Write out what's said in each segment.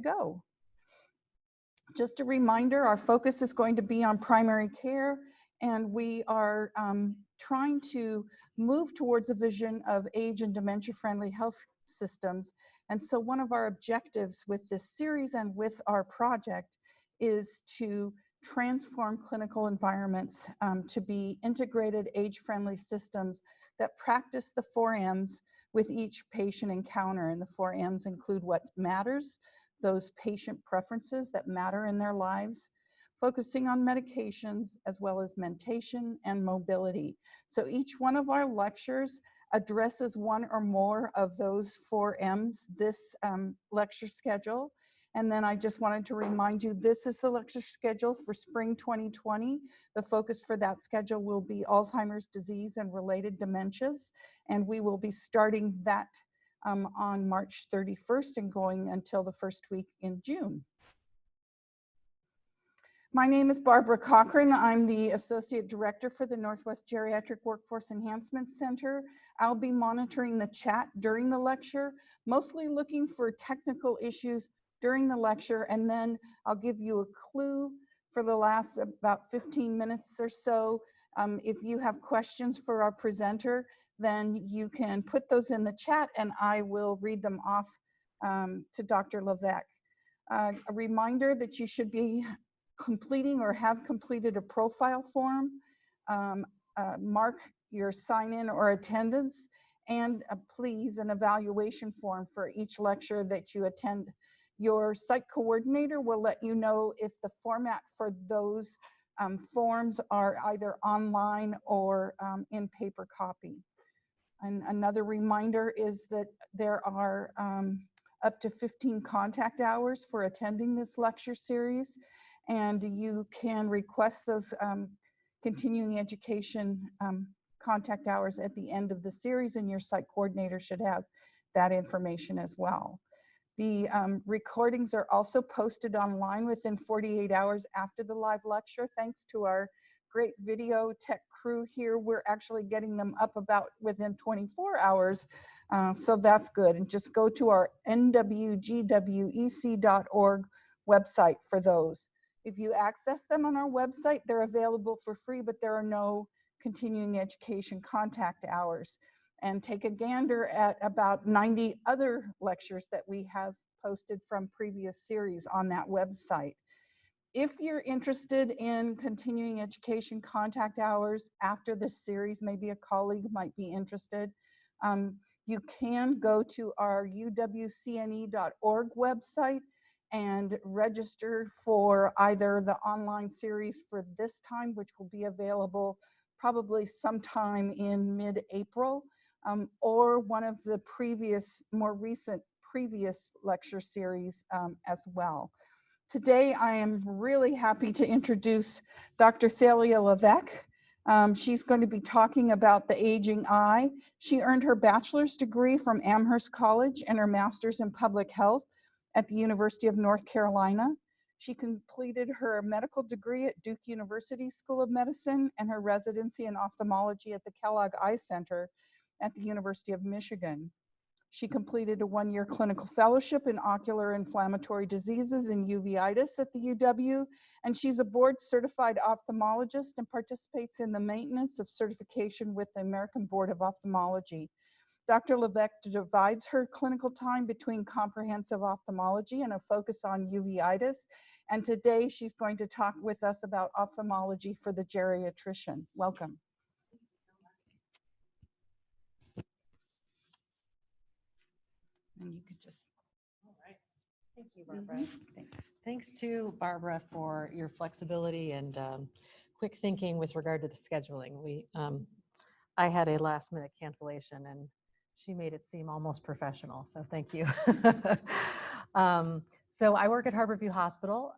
go. Just a reminder, our focus is going to be on primary care, and we are trying to move towards a vision of age and dementia-friendly health systems. And so one of our objectives with this series and with our project is to transform clinical environments to be integrated age-friendly systems that practice the 4 M's with each patient encounter. And the 4 M's include what matters, those patient preferences that matter in their lives, focusing on medications as well as mentation and mobility. So each one of our lectures addresses one or more of those 4 M's, this lecture schedule. And then I just wanted to remind you, this is the lecture schedule for spring 2020. The focus for that schedule will be Alzheimer's disease and related dementias. And we will be starting that on March 31st and going until the first week in June. My name is Barbara Cochran. I'm the Associate Director for the Northwest Geriatric Workforce Enhancement Center. I'll be monitoring the chat during the lecture, mostly looking for technical issues during the lecture, and then I'll give you a clue for the last about 15 minutes or so. If you have questions for our presenter, then you can put those in the chat and I will read them off to Dr. Leveque. A reminder that you should be completing or have completed a profile form, mark your sign-in or attendance, and please an evaluation form for each lecture that you attend. Your site coordinator will let you know if the format for those forms are either online or in paper copy. And another reminder is that there are up to 15 contact hours for attending this lecture series, and you can request those continuing education contact hours at the end of the series, and your site coordinator should have that information as well. The recordings are also posted online within 48 hours after the live lecture. Thanks to our great video tech crew here, we're actually getting them up about within 24 hours. So that's good. And just go to our nwgwec.org website for those. If you access them on our website, they're available for free, but there are no continuing education contact hours. And take a gander at about 90 other lectures that we have posted from previous series on that website. If you're interested in continuing education contact hours after this series, maybe a colleague might be interested, you can go to our uwcne.org website and register for either the online series for this time, which will be available probably sometime in mid-April, or one of the more recent previous lecture series as well. Today, I am really happy to introduce Dr. Thellea Leveque. She's going to be talking about the aging eye. She earned her bachelor's degree from Amherst College and her master's in public health at the University of North Carolina. She completed her medical degree at Duke University School of Medicine and her residency in ophthalmology at the Kellogg Eye Center at the University of Michigan. She completed a 1-year clinical fellowship in ocular inflammatory diseases and uveitis at the UW, and she's a board-certified ophthalmologist and participates in the maintenance of certification with the American Board of Ophthalmology. Dr. Leveque divides her clinical time between comprehensive ophthalmology and a focus on uveitis, and today she's going to talk with us about ophthalmology for the geriatrician. Welcome. And you could just. All right. Thank you, Barbara. Thanks to Barbara for your flexibility and quick thinking with regard to the scheduling. I had a last minute cancellation and she made it seem almost professional. So thank you. So I work at Harborview Hospital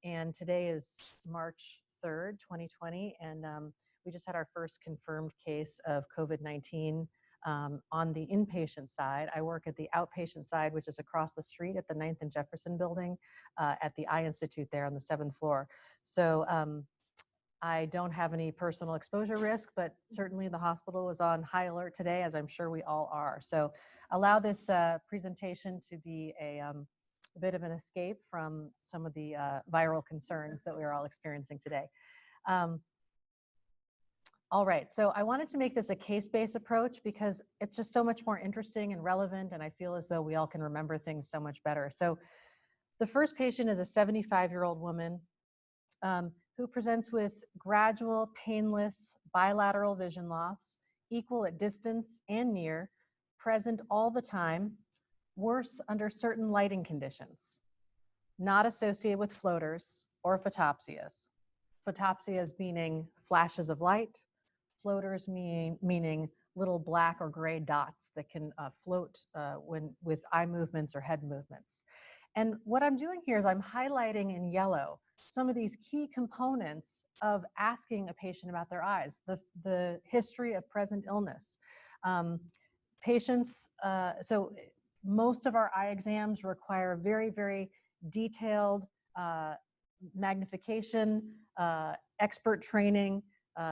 and today is March 3rd, 2020. And we just had our first confirmed case of COVID-19 on the inpatient side. I work at the outpatient side, which is across the street at the 9th and Jefferson building at the Eye Institute there on the 7th floor. So I don't have any personal exposure risk, but certainly the hospital was on high alert today, as I'm sure we all are. So allow this presentation to be a a bit of an escape from some of the viral concerns that we're all experiencing today. All right, so I wanted to make this a case-based approach because it's just so much more interesting and relevant, and I feel as though we all can remember things so much better. So the first patient is a 75-year-old woman who presents with gradual, painless, bilateral vision loss, equal at distance and near, present all the time, worse under certain lighting conditions, not associated with floaters or photopsias. Photopsias meaning flashes of light, floaters meaning little black or gray dots that can float with eye movements or head movements. And what I'm doing here is I'm highlighting in yellow some of these key components of asking a patient about their eyes, the history of present illness. Patients, so most of our eye exams require very, very detailed magnification, expert training,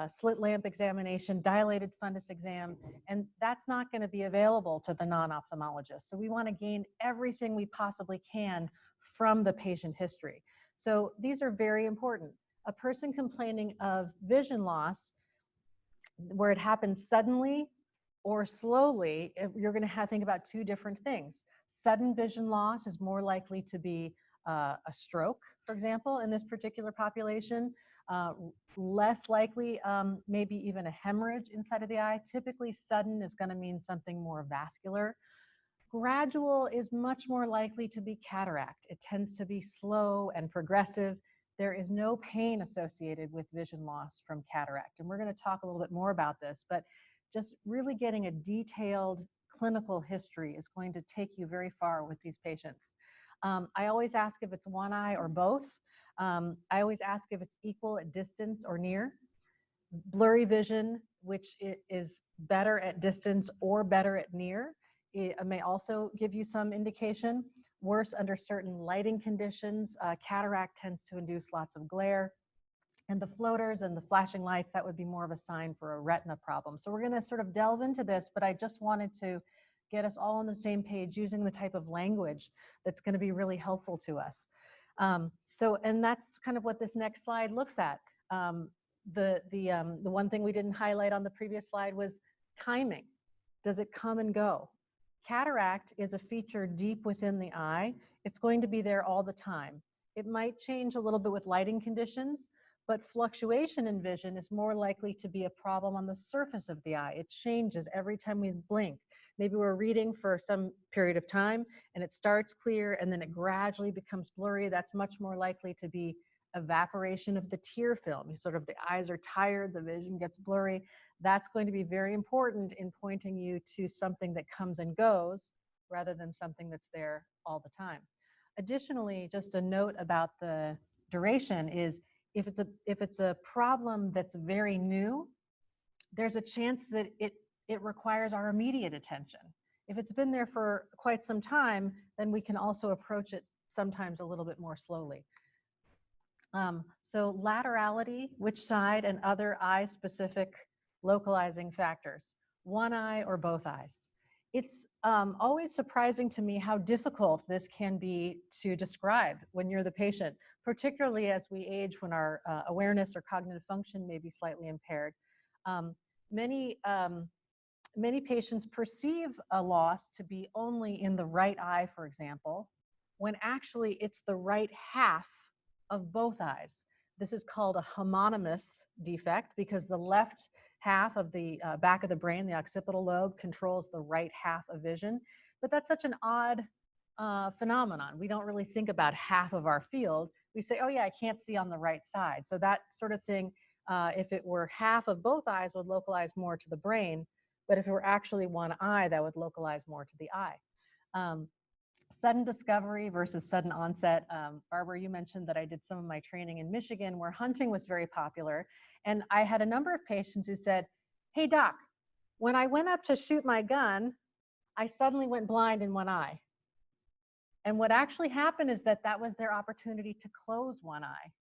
slit lamp examination, dilated fundus exam, and that's not going to be available to the non-ophthalmologist. So we want to gain everything we possibly can from the patient history. So these are very important. A person complaining of vision loss, where it happens suddenly or slowly, you're going to think about two different things. Sudden vision loss is more likely to be a stroke, for example, in this particular population. Less likely, maybe even a hemorrhage inside of the eye. Typically, sudden is going to mean something more vascular. Gradual is much more likely to be cataract. It tends to be slow and progressive. There is no pain associated with vision loss from cataract. And we're going to talk a little bit more about this, but just really getting a detailed clinical history is going to take you very far with these patients. I always ask if it's one eye or both. I always ask if it's equal at distance or near. Blurry vision, which is better at distance or better at near, it may also give you some indication. Worse under certain lighting conditions. Cataract tends to induce lots of glare. And the floaters and the flashing lights, that would be more of a sign for a retina problem. So we're going to sort of delve into this, but I just wanted to get us all on the same page using the type of language that's going to be really helpful to us. And that's kind of what this next slide looks at. The one thing we didn't highlight on the previous slide was timing. Does it come and go? Cataract is a feature deep within the eye. It's going to be there all the time. It might change a little bit with lighting conditions, but fluctuation in vision is more likely to be a problem on the surface of the eye. It changes every time we blink. Maybe we're reading for some period of time and it starts clear and then it gradually becomes blurry. That's much more likely to be evaporation of the tear film. Sort of the eyes are tired, the vision gets blurry. That's going to be very important in pointing you to something that comes and goes rather than something that's there all the time. Additionally, just a note about the duration is if it's a problem that's very new, there's a chance that it requires our immediate attention. If it's been there for quite some time, then we can also approach it sometimes a little bit more slowly. So laterality, which side, and other eye-specific localizing factors, one eye or both eyes. It's always surprising to me how difficult this can be to describe when you're the patient, particularly as we age when our awareness or cognitive function may be slightly impaired. Many patients perceive a loss to be only in the right eye, for example, when actually it's the right half of both eyes. This is called a homonymous defect because the left half of the back of the brain, the occipital lobe, controls the right half of vision. But that's such an odd phenomenon. We don't really think about half of our field. We say, oh yeah, I can't see on the right side. So that sort of thing, if it were half of both eyes, would localize more to the brain. But if it were actually one eye, that would localize more to the eye. Sudden discovery versus sudden onset. Barbara, you mentioned that I did some of my training in Michigan where hunting was very popular. And I had a number of patients who said, hey doc, when I went up to shoot my gun, I suddenly went blind in one eye. And what actually happened is that was their opportunity to close one eye.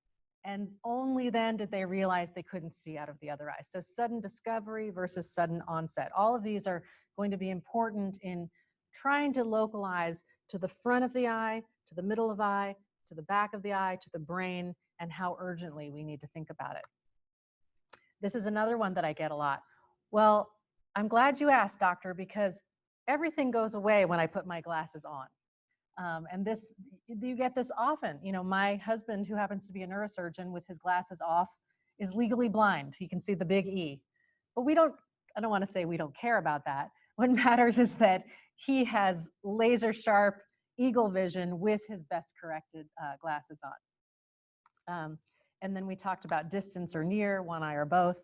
And only then did they realize they couldn't see out of the other eye. So sudden discovery versus sudden onset. All of these are going to be important in trying to localize to the front of the eye, to the middle of eye, to the back of the eye, to the brain, and how urgently we need to think about it. This is another one that I get a lot. Well, I'm glad you asked, doctor, because everything goes away when I put my glasses on. And this, you get this often. You know, my husband, who happens to be a neurosurgeon with his glasses off, is legally blind. He can see the big E. But we don't, I don't want to say we don't care about that. What matters is that he has laser sharp eagle vision with his best corrected glasses on. And then we talked about distance or near, one eye or both.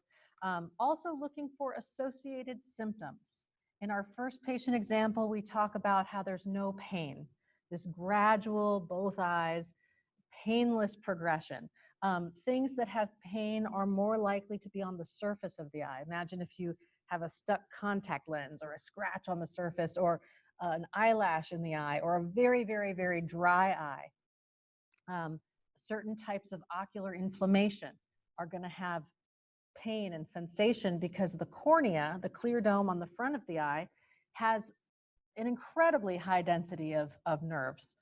Also looking for associated symptoms. In our first patient example, we talk about how there's no pain. This gradual, both eyes, painless progression. Things that have pain are more likely to be on the surface of the eye. Imagine if you have a stuck contact lens or a scratch on the surface or an eyelash in the eye or a very, very, very dry eye. Certain types of ocular inflammation are going to have pain and sensation because the cornea, the clear dome on the front of the eye, has an incredibly high density of nerves.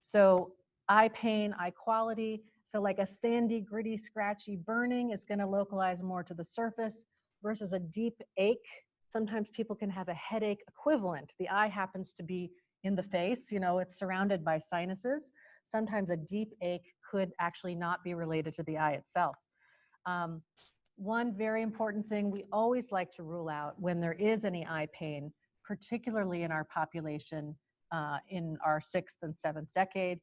So eye pain, eye quality, so like a sandy, gritty, scratchy burning is going to localize more to the surface versus a deep ache. Sometimes people can have a headache equivalent. The eye happens to be in the face, you know, it's surrounded by sinuses. Sometimes a deep ache could actually not be related to the eye itself. One very important thing we always like to rule out when there is any eye pain, particularly in our population in our 6th and 7th decade,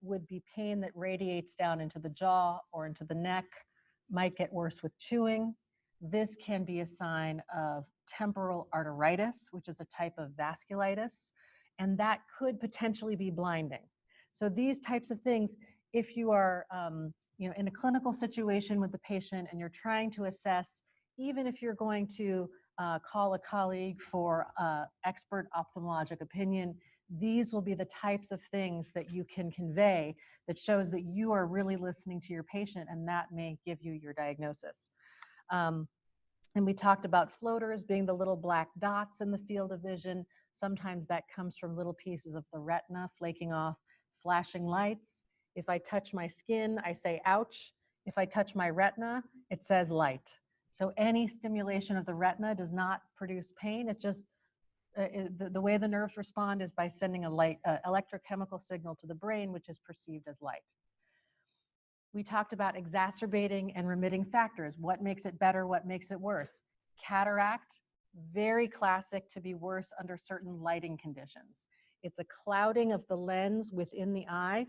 would be pain that radiates down into the jaw or into the neck, might get worse with chewing. This can be a sign of temporal arteritis, which is a type of vasculitis, and that could potentially be blinding. So these types of things, if you are in a clinical situation with the patient and you're trying to assess, even if you're going to call a colleague for expert ophthalmologic opinion, these will be the types of things that you can convey that shows that you are really listening to your patient, and that may give you your diagnosis. And we talked about floaters being the little black dots in the field of vision. Sometimes that comes from little pieces of the retina flaking off, flashing lights. If I touch my skin, I say ouch. If I touch my retina, it says light. So any stimulation of the retina does not produce pain. It just, the way the nerves respond is by sending a light, electrochemical signal to the brain, which is perceived as light. We talked about exacerbating and remitting factors. What makes it better? What makes it worse? Cataract, very classic to be worse under certain lighting conditions. It's a clouding of the lens within the eye.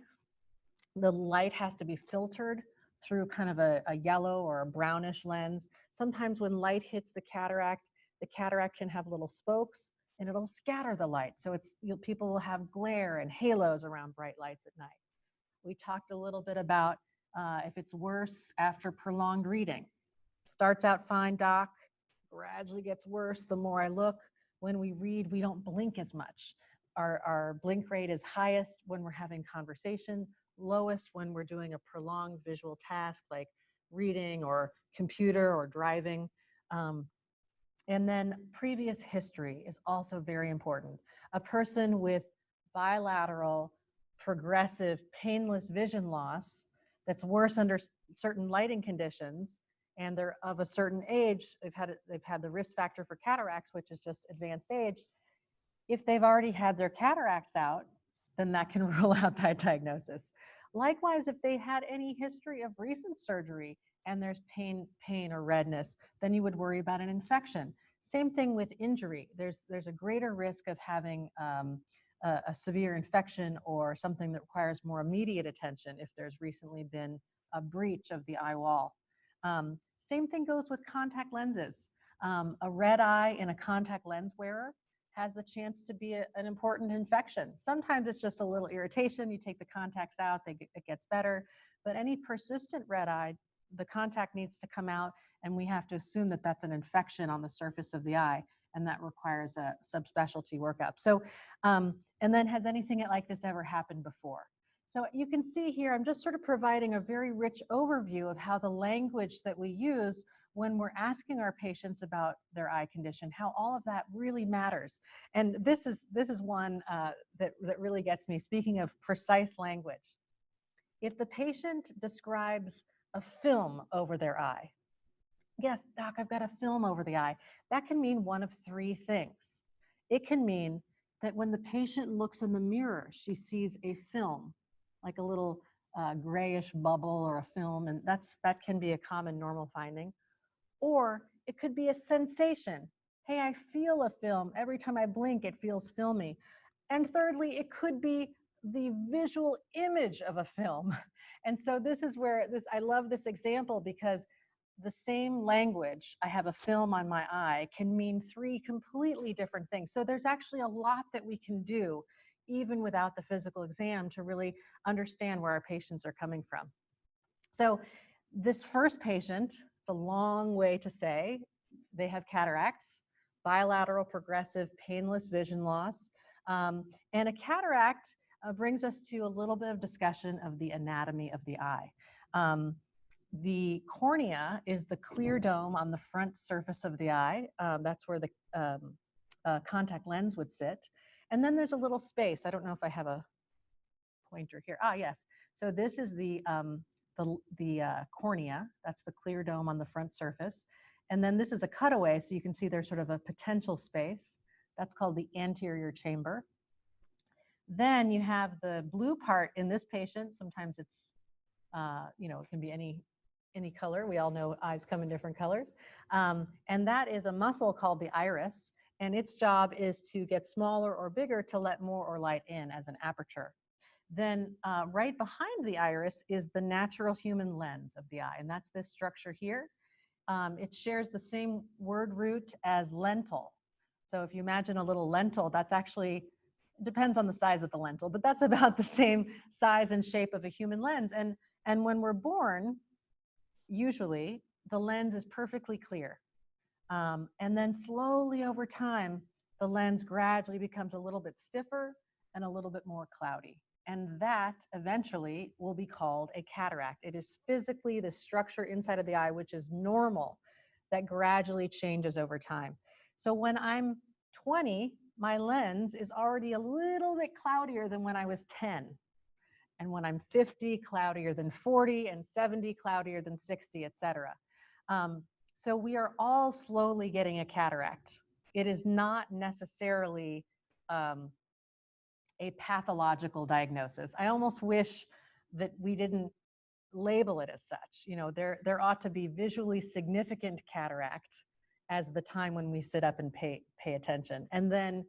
The light has to be filtered through kind of a yellow or a brownish lens. Sometimes when light hits the cataract can have little spokes and it'll scatter the light. So it's, people will have glare and halos around bright lights at night. We talked a little bit about if it's worse after prolonged reading. Starts out fine, doc, gradually gets worse the more I look. When we read, we don't blink as much. Our blink rate is highest when we're having conversation, lowest when we're doing a prolonged visual task like reading or computer or driving. And then previous history is also very important. A person with bilateral, progressive, painless vision loss that's worse under certain lighting conditions, and they're of a certain age, they've had the risk factor for cataracts, which is just advanced age. If they've already had their cataracts out, then that can rule out that diagnosis. Likewise, if they had any history of recent surgery and there's pain or redness, then you would worry about an infection. Same thing with injury. There's a greater risk of having a severe infection or something that requires more immediate attention if there's recently been a breach of the eye wall. Same thing goes with contact lenses. A red eye in a contact lens wearer has the chance to be an important infection. Sometimes it's just a little irritation. You take the contacts out, it gets better. But any persistent red eye, the contact needs to come out, and we have to assume that that's an infection on the surface of the eye, and that requires a subspecialty workup. So, and then has anything like this ever happened before? So you can see here, I'm just sort of providing a very rich overview of how the language that we use when we're asking our patients about their eye condition, how all of that really matters. And this is one that really gets me, speaking of precise language. If the patient describes a film over their eye, yes, doc, I've got a film over the eye, that can mean one of three things. It can mean that when the patient looks in the mirror, she sees a film, like a little grayish bubble or a film, and that can be a common normal finding. Or it could be a sensation. Hey, I feel a film. Every time I blink, it feels filmy. And thirdly, it could be the visual image of a film. And so this is where I love this example, because the same language, I have a film on my eye, can mean three completely different things. So there's actually a lot that we can do even without the physical exam to really understand where our patients are coming from. So this first patient, it's a long way to say, they have cataracts, bilateral progressive painless vision loss. And a cataract brings us to a little bit of discussion of the anatomy of the eye. The cornea is the clear dome on the front surface of the eye. That's where the contact lens would sit. And then there's a little space. I don't know if I have a pointer here. Ah, yes. So this is the cornea. That's the clear dome on the front surface. And then this is a cutaway, so you can see there's sort of a potential space. That's called the anterior chamber. Then you have the blue part in this patient. Sometimes it's, it can be any color. We all know eyes come in different colors. And that is a muscle called the iris. And its job is to get smaller or bigger to let more or light in as an aperture. Then right behind the iris is the natural human lens of the eye. And that's this structure here. It shares the same word root as lentil. So if you imagine a little lentil, that's actually, depends on the size of the lentil, but that's about the same size and shape of a human lens. And when we're born, usually the lens is perfectly clear. And then slowly over time, the lens gradually becomes a little bit stiffer and a little bit more cloudy. And that eventually will be called a cataract. It is physically the structure inside of the eye, which is normal, that gradually changes over time. So when I'm 20, my lens is already a little bit cloudier than when I was 10. And when I'm 50, cloudier than 40, and 70, cloudier than 60, et cetera. So we are all slowly getting a cataract. It is not necessarily a pathological diagnosis. I almost wish that we didn't label it as such. There ought to be visually significant cataract as the time when we sit up and pay attention, and then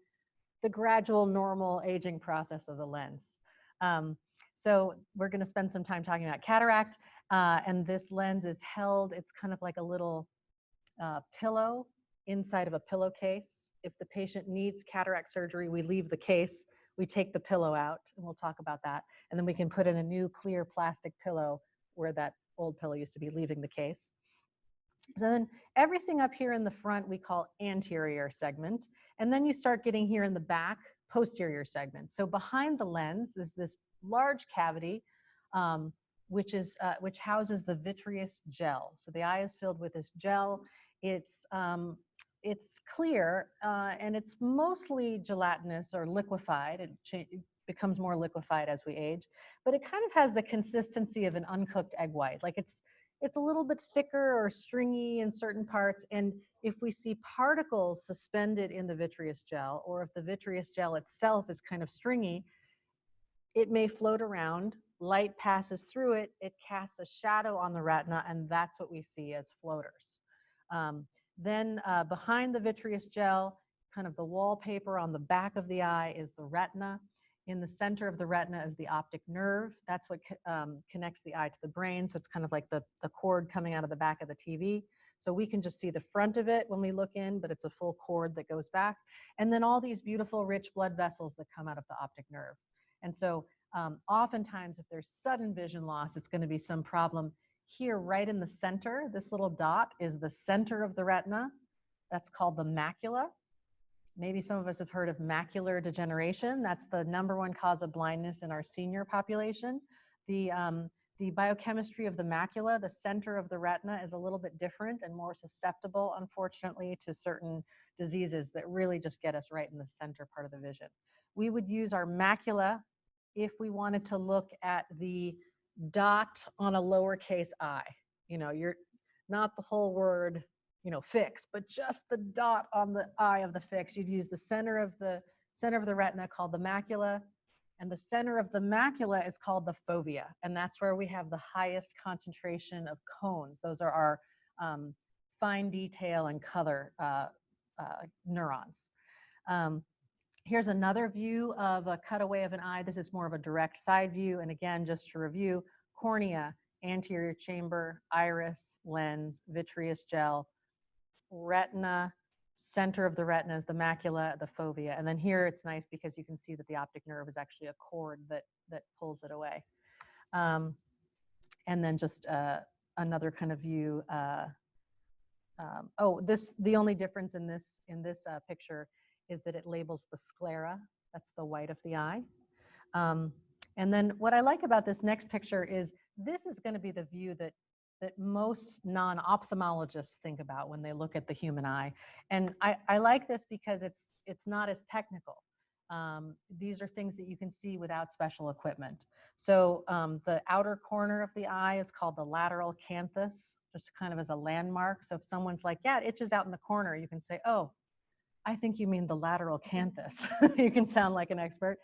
the gradual normal aging process of the lens. So we're going to spend some time talking about cataract, and this lens is held, it's kind of like a little pillow inside of a pillowcase. If the patient needs cataract surgery, we leave the case, we take the pillow out, and we'll talk about that, and then we can put in a new clear plastic pillow where that old pillow used to be, leaving the case. So then everything up here in the front we call anterior segment, and then you start getting here in the back, posterior segment. So behind the lens is this large cavity, which houses the vitreous gel. So the eye is filled with this gel. It's clear, and it's mostly gelatinous or liquefied. It becomes more liquefied as we age, but it kind of has the consistency of an uncooked egg white. Like it's a little bit thicker or stringy in certain parts. And if we see particles suspended in the vitreous gel, or if the vitreous gel itself is kind of stringy, it may float around, light passes through it, it casts a shadow on the retina, and that's what we see as floaters. Then behind the vitreous gel, kind of the wallpaper on the back of the eye, is the retina. In the center of the retina is the optic nerve. That's what connects the eye to the brain. So it's kind of like the cord coming out of the back of the TV. So we can just see the front of it when we look in, but it's a full cord that goes back. And then all these beautiful, rich blood vessels that come out of the optic nerve. And so oftentimes, if there's sudden vision loss, it's going to be some problem here right in the center. This little dot is the center of the retina. That's called the macula. Maybe some of us have heard of macular degeneration. That's the #1 cause of blindness in our senior population. The The biochemistry of the macula, the center of the retina, is a little bit different and more susceptible, unfortunately, to certain diseases that really just get us right in the center part of the vision. We would use our macula if we wanted to look at the dot on a lowercase I. You know, you're not the whole word, you know, fix, but just the dot on the eye of the fix. You'd use the center of the retina called the macula, and the center of the macula is called the fovea, and that's where we have the highest concentration of cones. Those are our fine detail and color neurons. Here's another view of a cutaway of an eye. This is more of a direct side view, and again, just to review, cornea, anterior chamber, iris, lens, vitreous gel, retina, center of the retina is the macula, the fovea. And then here it's nice because you can see that the optic nerve is actually a cord that pulls it away. And then just another kind of view. The only difference in this picture is that it labels the sclera. That's the white of the eye. And then what I like about this next picture is this is going to be the view that most non-ophthalmologists think about when they look at the human eye. And I like this because it's not as technical. These are things that you can see without special equipment. So the outer corner of the eye is called the lateral canthus, just kind of as a landmark. So if someone's like, yeah, it itches out in the corner, you can say, oh, I think you mean the lateral canthus. You can sound like an expert.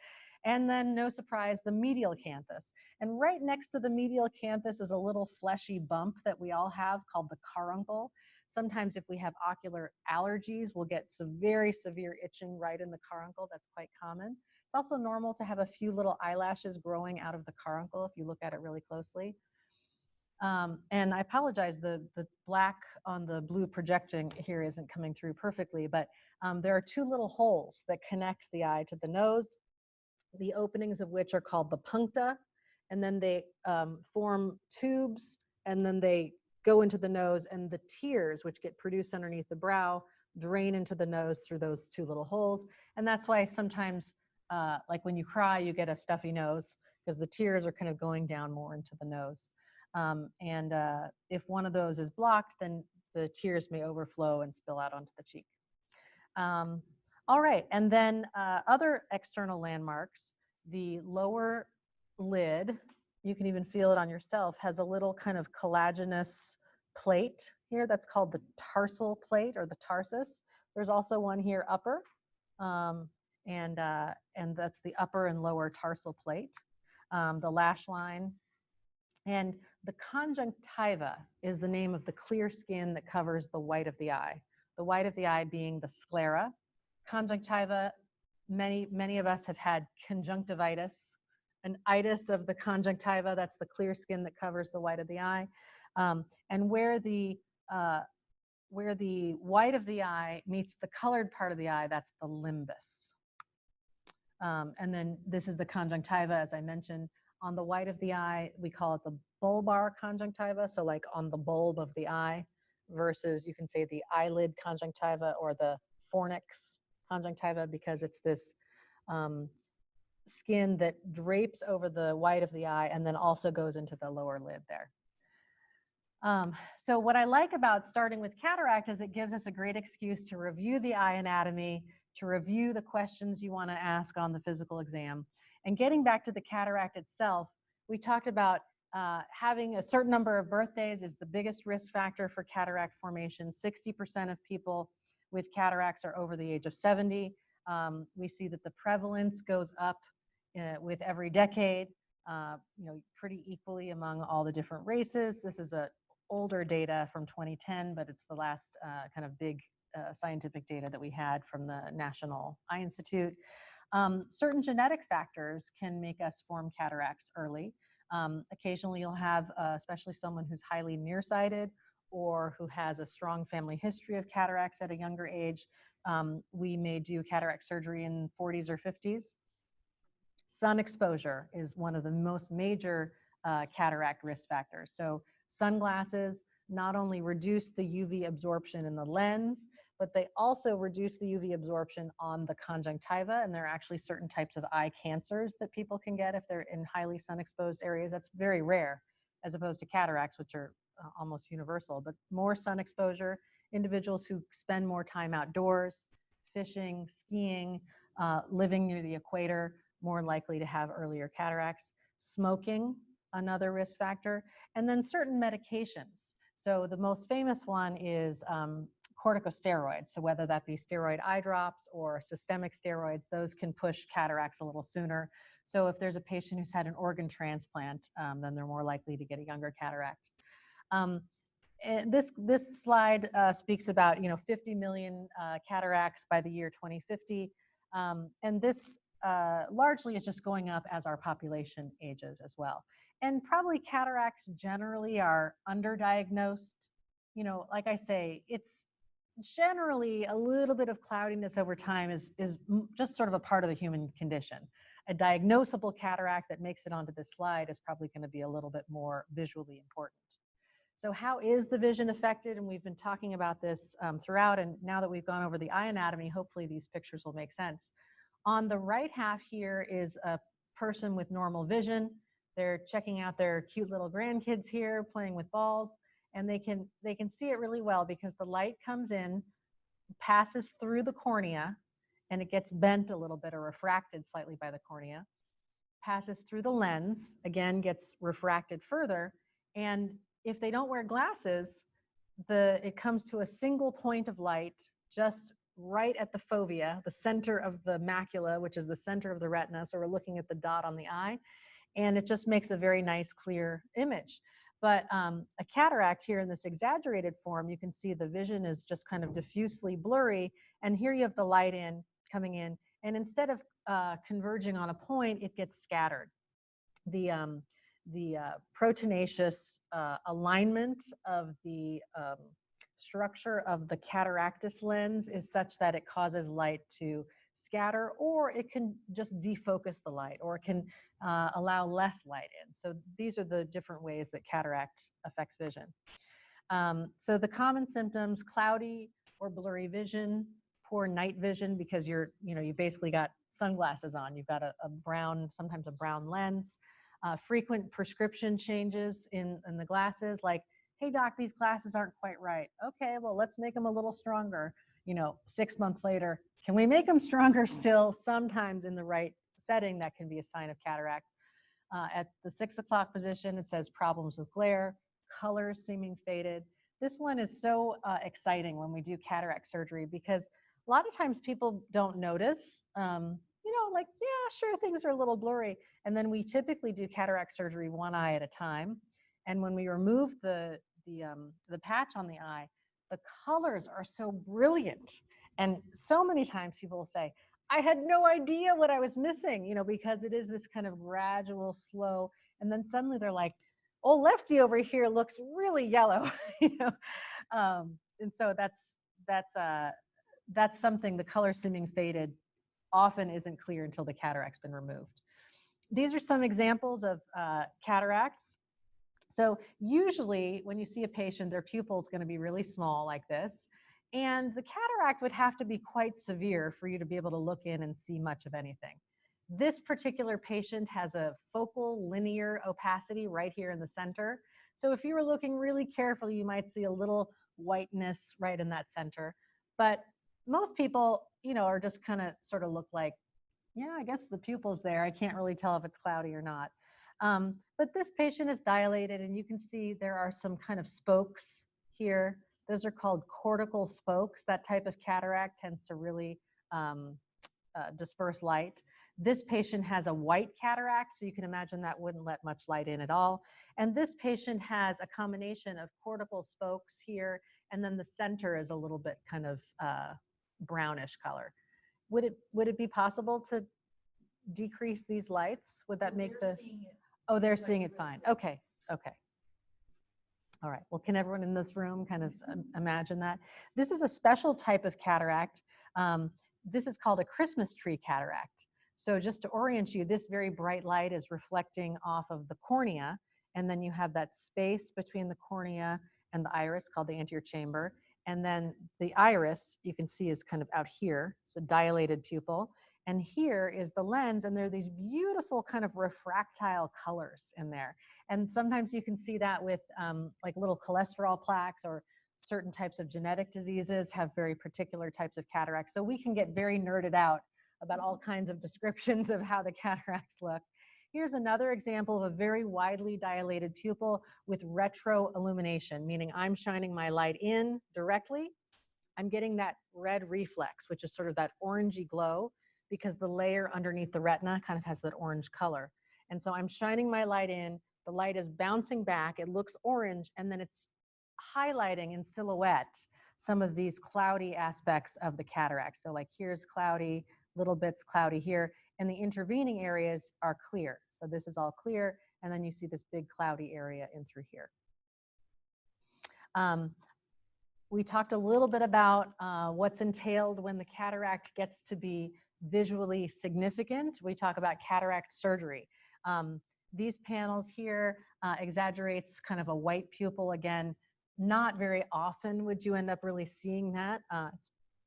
And then, no surprise, the medial canthus. And right next to the medial canthus is a little fleshy bump that we all have called the caruncle. Sometimes if we have ocular allergies, we'll get some very severe itching right in the caruncle. That's quite common. It's also normal to have a few little eyelashes growing out of the caruncle if you look at it really closely. And I apologize, the black on the blue projecting here isn't coming through perfectly, but there are two little holes that connect the eye to the nose, the openings of which are called the puncta, and then they form tubes, and then they go into the nose, and the tears, which get produced underneath the brow, drain into the nose through those two little holes. And that's why sometimes, like when you cry, you get a stuffy nose, because the tears are kind of going down more into the nose. If one of those is blocked, then the tears may overflow and spill out onto the cheek. All right, and then other external landmarks, the lower lid, you can even feel it on yourself, has a little kind of collagenous plate here that's called the tarsal plate or the tarsus. There's also one here upper, and that's the upper and lower tarsal plate, the lash line. And the conjunctiva is the name of the clear skin that covers the white of the eye. The white of the eye being the sclera. Conjunctiva, many of us have had conjunctivitis, an itis of the conjunctiva. That's the clear skin that covers the white of the eye. And where the white of the eye meets the colored part of the eye, that's the limbus. And then this is the conjunctiva, as I mentioned. On the white of the eye, we call it the bulbar conjunctiva, so like on the bulb of the eye, versus you can say the eyelid conjunctiva or the fornix conjunctiva, because it's this skin that drapes over the white of the eye and then also goes into the lower lid there. So what I like about starting with cataract is it gives us a great excuse to review the eye anatomy, to review the questions you want to ask on the physical exam. And getting back to the cataract itself, we talked about having a certain number of birthdays is the biggest risk factor for cataract formation. 60% of people with cataracts are over the age of 70. We see that the prevalence goes up with every decade, pretty equally among all the different races. This is older data from 2010, but it's the last kind of big scientific data that we had from the National Eye Institute. Certain genetic factors can make us form cataracts early. Occasionally you'll have, especially someone who's highly nearsighted or who has a strong family history of cataracts at a younger age. We may do cataract surgery in 40s or 50s. Sun exposure is one of the most major cataract risk factors. So sunglasses not only reduce the UV absorption in the lens, but they also reduce the UV absorption on the conjunctiva, and there are actually certain types of eye cancers that people can get if they're in highly sun-exposed areas. That's very rare, as opposed to cataracts, which are almost universal. But more sun exposure, individuals who spend more time outdoors, fishing, skiing, living near the equator, more likely to have earlier cataracts. Smoking, another risk factor, and then certain medications. So the most famous one is corticosteroids. So whether that be steroid eye drops or systemic steroids, those can push cataracts a little sooner. So if there's a patient who's had an organ transplant, then they're more likely to get a younger cataract. This slide speaks about 50 million cataracts by the year 2050, and this largely is just going up as our population ages as well. And probably cataracts generally are underdiagnosed. Like I say, it's generally a little bit of cloudiness over time is just sort of a part of the human condition. A diagnosable cataract that makes it onto this slide is probably going to be a little bit more visually important. So how is the vision affected? And we've been talking about this throughout, and now that we've gone over the eye anatomy, hopefully these pictures will make sense. On the right half here is a person with normal vision. They're checking out their cute little grandkids here, playing with balls, and they can see it really well because the light comes in, passes through the cornea, and it gets bent a little bit or refracted slightly by the cornea, passes through the lens, again gets refracted further, and if they don't wear glasses, it comes to a single point of light just right at the fovea, the center of the macula, which is the center of the retina. So we're looking at the dot on the eye, and it just makes a very nice, clear image. But a cataract here in this exaggerated form, you can see the vision is just kind of diffusely blurry. And here you have the light coming in, and instead of converging on a point, it gets scattered. The proteinaceous alignment of the structure of the cataractus lens is such that it causes light to scatter, or it can just defocus the light, or it can allow less light in. So these are the different ways that cataract affects vision. So the common symptoms: cloudy or blurry vision, poor night vision because you basically got sunglasses on. You've got a brown, sometimes a brown lens. Frequent prescription changes in the glasses, like, hey doc, these glasses aren't quite right. Okay, well, let's make them a little stronger. 6 months later, can we make them stronger still? Sometimes in the right setting, that can be a sign of cataract. At the 6 o'clock position, it says problems with glare, colors seeming faded. This one is so exciting when we do cataract surgery because a lot of times people don't notice, like, yeah, sure, things are a little blurry. And then we typically do cataract surgery one eye at a time. And when we remove the patch on the eye, the colors are so brilliant. And so many times people will say, I had no idea what I was missing, because it is this kind of gradual, slow, and then suddenly they're like, oh, lefty over here looks really yellow, and so that's something. The color seeming faded often isn't clear until the cataract's been removed. These are some examples of cataracts. So usually when you see a patient, their pupil is going to be really small like this. And the cataract would have to be quite severe for you to be able to look in and see much of anything. This particular patient has a focal linear opacity right here in the center. So if you were looking really carefully, you might see a little whiteness right in that center. But most people, are just kind of sort of look like, yeah, I guess the pupil's there. I can't really tell if it's cloudy or not. But this patient is dilated, and you can see there are some kind of spokes here. Those are called cortical spokes. That type of cataract tends to really disperse light. This patient has a white cataract, so you can imagine that wouldn't let much light in at all. And this patient has a combination of cortical spokes here, and then the center is a little bit kind of brownish color. Would it be possible to decrease these lights? Would that make the... Oh, they're seeing it fine. Okay, okay. All right, well, can everyone in this room kind of imagine that? This is a special type of cataract. This is called a Christmas tree cataract. So just to orient you, this very bright light is reflecting off of the cornea, and then you have that space between the cornea and the iris called the anterior chamber. And then the iris, you can see, is kind of out here. It's a dilated pupil. And here is the lens, and there are these beautiful kind of refractile colors in there. And sometimes you can see that with like little cholesterol plaques, or certain types of genetic diseases have very particular types of cataracts. So we can get very nerded out about all kinds of descriptions of how the cataracts look. Here's another example of a very widely dilated pupil with retroillumination, meaning I'm shining my light in directly. I'm getting that red reflex, which is sort of that orangey glow, because the layer underneath the retina kind of has that orange color. And so I'm shining my light in, the light is bouncing back, it looks orange, and then it's highlighting in silhouette some of these cloudy aspects of the cataract. So like here's cloudy, little bits cloudy here, and the intervening areas are clear. So this is all clear, and then you see this big cloudy area in through here. We talked a little bit about what's entailed when the cataract gets to be visually significant. We talk about cataract surgery. These panels here exaggerates kind of a white pupil. Again, not very often would you end up really seeing that. Of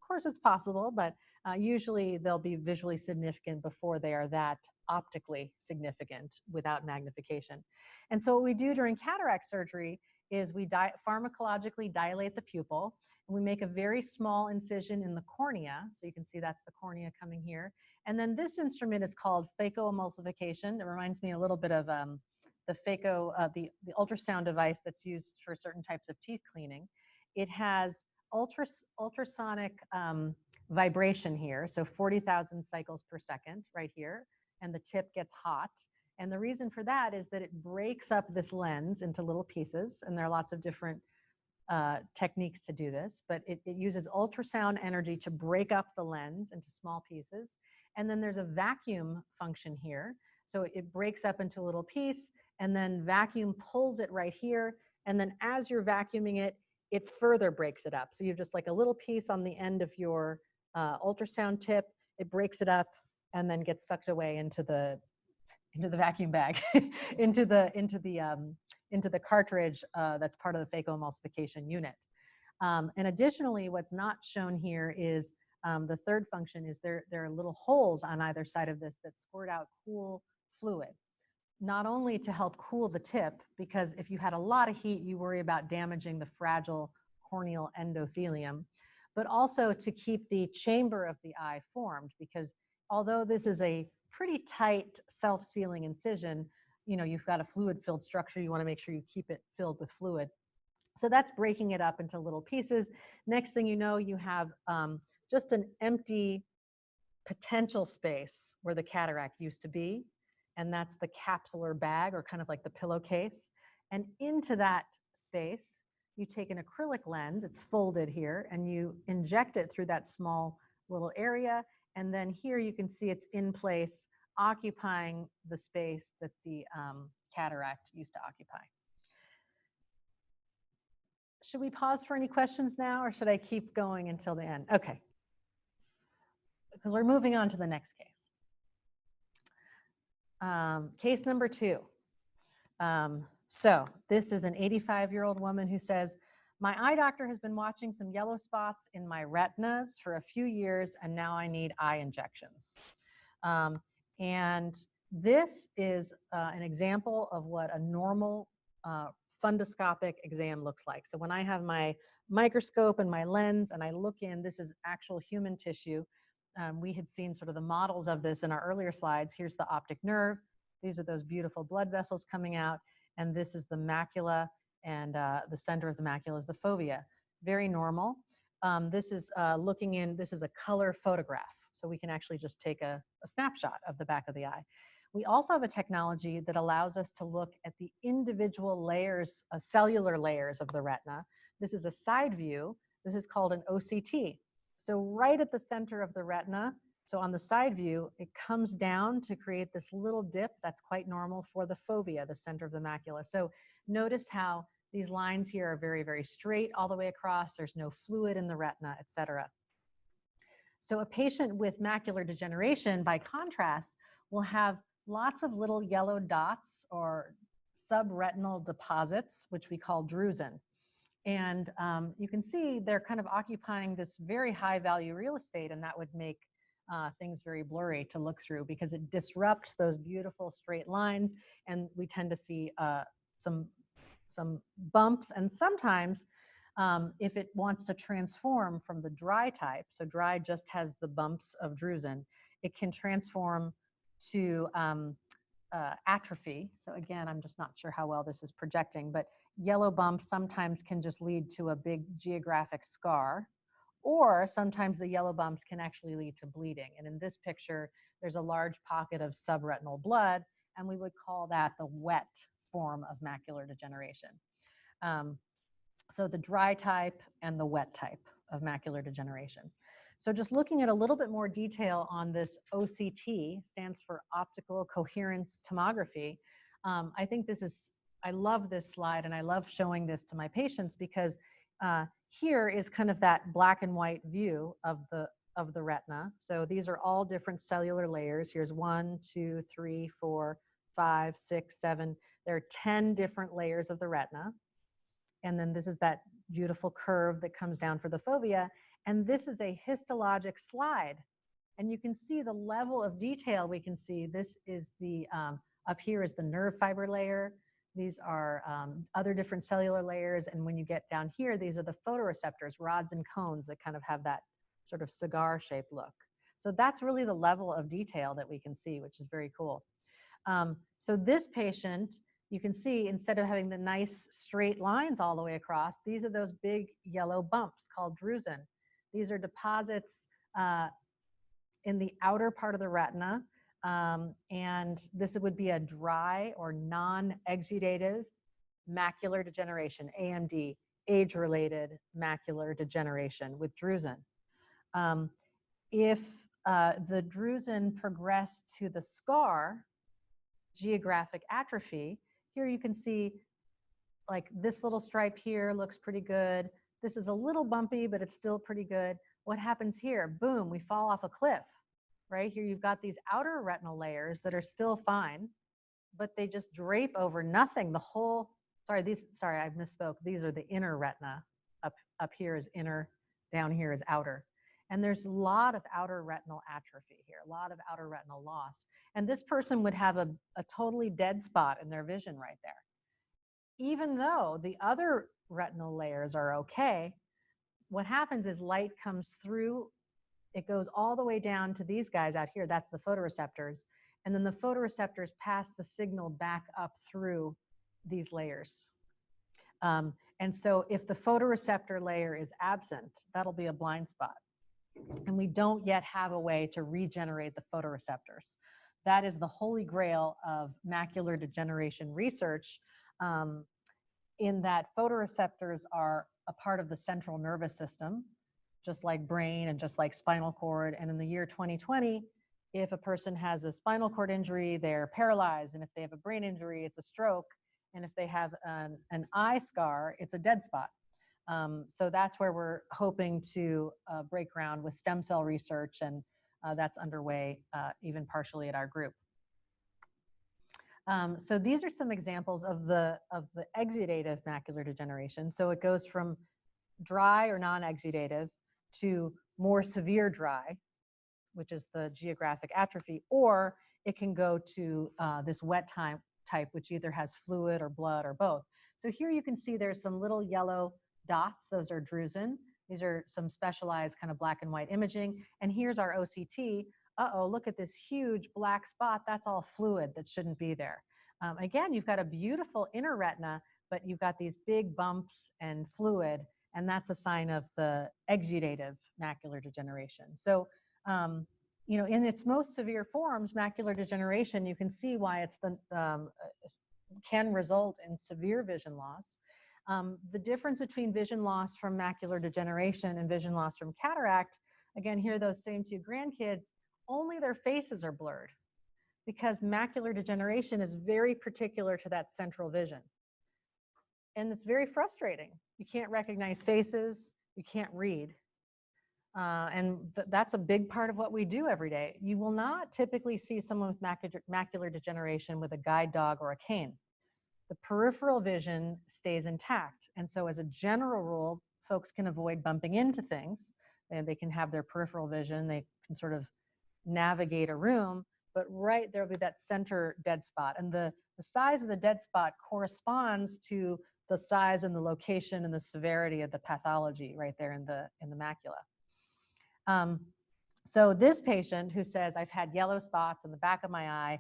course, it's possible, but usually they'll be visually significant before they are that optically significant without magnification. And so what we do during cataract surgery is we pharmacologically dilate the pupil, and we make a very small incision in the cornea. So you can see that's the cornea coming here. And then this instrument is called phacoemulsification. It reminds me a little bit of the the ultrasound device that's used for certain types of teeth cleaning. It has ultrasonic vibration here, so 40,000 cycles per second right here, and the tip gets hot. And the reason for that is that it breaks up this lens into little pieces, and there are lots of different techniques to do this, but it uses ultrasound energy to break up the lens into small pieces. And then there's a vacuum function here. So it breaks up into a little piece, and then vacuum pulls it right here. And then as you're vacuuming it, it further breaks it up. So you have just like a little piece on the end of your ultrasound tip. It breaks it up and then gets sucked away into the vacuum bag, into the cartridge that's part of the phacoemulsification unit. And additionally, what's not shown here is the third function is there are little holes on either side of this that squirt out cool fluid, not only to help cool the tip, because if you had a lot of heat, you worry about damaging the fragile corneal endothelium, but also to keep the chamber of the eye formed, because although this is a pretty tight self-sealing incision, you know, you've got a fluid-filled structure, you want to make sure you keep it filled with fluid. So that's breaking it up into little pieces. Next thing you know, you have just an empty potential space where the cataract used to be, and that's the capsular bag, or kind of like the pillowcase. And into that space, you take an acrylic lens, it's folded here, and you inject it through that small little area. And then here you can see it's in place, occupying the space that the cataract used to occupy. Should we pause for any questions now, or should I keep going until the end? Okay. Because we're moving on to the next case. Case number 2. So this is an 85-year-old woman who says, my eye doctor has been watching some yellow spots in my retinas for a few years, and now I need eye injections. And this is an example of what a normal fundoscopic exam looks like. So when I have my microscope and my lens and I look in, this is actual human tissue. We had seen sort of the models of this in our earlier slides. Here's the optic nerve. These are those beautiful blood vessels coming out. And this is the macula, and the center of the macula is the fovea. Very normal. This is looking in, this is a color photograph. So we can actually just take a snapshot of the back of the eye. We also have a technology that allows us to look at the individual layers, cellular layers of the retina. This is a side view. This is called an OCT. So right at the center of the retina, so on the side view, it comes down to create this little dip that's quite normal for the fovea, the center of the macula. So notice how these lines here are very, very straight all the way across. There's no fluid in the retina, et cetera. So a patient with macular degeneration, by contrast, will have lots of little yellow dots or subretinal deposits, which we call drusen. And you can see they're kind of occupying this very high value real estate, and that would make things very blurry to look through because it disrupts those beautiful straight lines, and we tend to see some bumps. And sometimes if it wants to transform from the dry type, so dry just has the bumps of drusen, it can transform to atrophy. So again, I'm just not sure how well this is projecting, but yellow bumps sometimes can just lead to a big geographic scar, or sometimes the yellow bumps can actually lead to bleeding. And in this picture, there's a large pocket of subretinal blood, and we would call that the wet form of macular degeneration. So the dry type and the wet type of macular degeneration. So just looking at a little bit more detail on this OCT, stands for optical coherence tomography. I think this is, I love this slide, and I love showing this to my patients because here is kind of that black and white view of the retina. So these are all different cellular layers. Here's 1, 2, 3, 4, 5, 6, 7. There are 10 different layers of the retina. And then this is that beautiful curve that comes down for the fovea. And this is a histologic slide. And you can see the level of detail we can see. This is the, up here is the nerve fiber layer. These are other different cellular layers. And when you get down here, these are the photoreceptors, rods and cones that kind of have that sort of cigar-shaped look. So that's really the level of detail that we can see, which is very cool. So this patient, you can see instead of having the nice straight lines all the way across, these are those big yellow bumps called drusen. These are deposits in the outer part of the retina. And this would be a dry or non-exudative macular degeneration, AMD, age-related macular degeneration with drusen. If the drusen progressed to the scar, geographic atrophy, here you can see like this little stripe here looks pretty good. This is a little bumpy, but it's still pretty good. What happens here? Boom, we fall off a cliff. Right here, you've got these outer retinal layers that are still fine, but they just drape over nothing. The whole, sorry, I misspoke. These are the inner retina. Up here is inner, down here is outer. And there's a lot of outer retinal atrophy here, a lot of outer retinal loss. And this person would have a totally dead spot in their vision right there. Even though the other retinal layers are okay, what happens is light comes through. It goes all the way down to these guys out here. That's the photoreceptors. And then the photoreceptors pass the signal back up through these layers. And so if the photoreceptor layer is absent, that'll be a blind spot. And we don't yet have a way to regenerate the photoreceptors. That is the holy grail of macular degeneration research, in that photoreceptors are a part of the central nervous system, just like brain and just like spinal cord. And in the year 2020, if a person has a spinal cord injury, they're paralyzed. And if they have a brain injury, it's a stroke. And if they have an eye scar, it's a dead spot. So that's where we're hoping to break ground with stem cell research, and that's underway even partially at our group. So these are some examples of the exudative macular degeneration. So it goes from dry or non-exudative to more severe dry, which is the geographic atrophy, or it can go to this wet type, which either has fluid or blood or both. So here you can see there's some little yellow dots. Those are drusen. These are some specialized kind of black and white imaging. And here's our OCT. Uh-oh, look at this huge black spot. That's all fluid that shouldn't be there. Again, you've got a beautiful inner retina, but you've got these big bumps and fluid, and that's a sign of the exudative macular degeneration. So, you know, in its most severe forms, macular degeneration, you can see why it's can result in severe vision loss. The difference between vision loss from macular degeneration and vision loss from cataract, again, here those same two grandkids, only their faces are blurred, because macular degeneration is very particular to that central vision. And it's very frustrating. You can't recognize faces, you can't read. And that's a big part of what we do every day. You will not typically see someone with macular degeneration with a guide dog or a cane. The peripheral vision stays intact. And so as a general rule, folks can avoid bumping into things. They can have their peripheral vision. They can sort of navigate a room, but right there will be that center dead spot. And the size of the dead spot corresponds to the size and the location and the severity of the pathology right there in the macula. So this patient who says, I've had yellow spots in the back of my eye,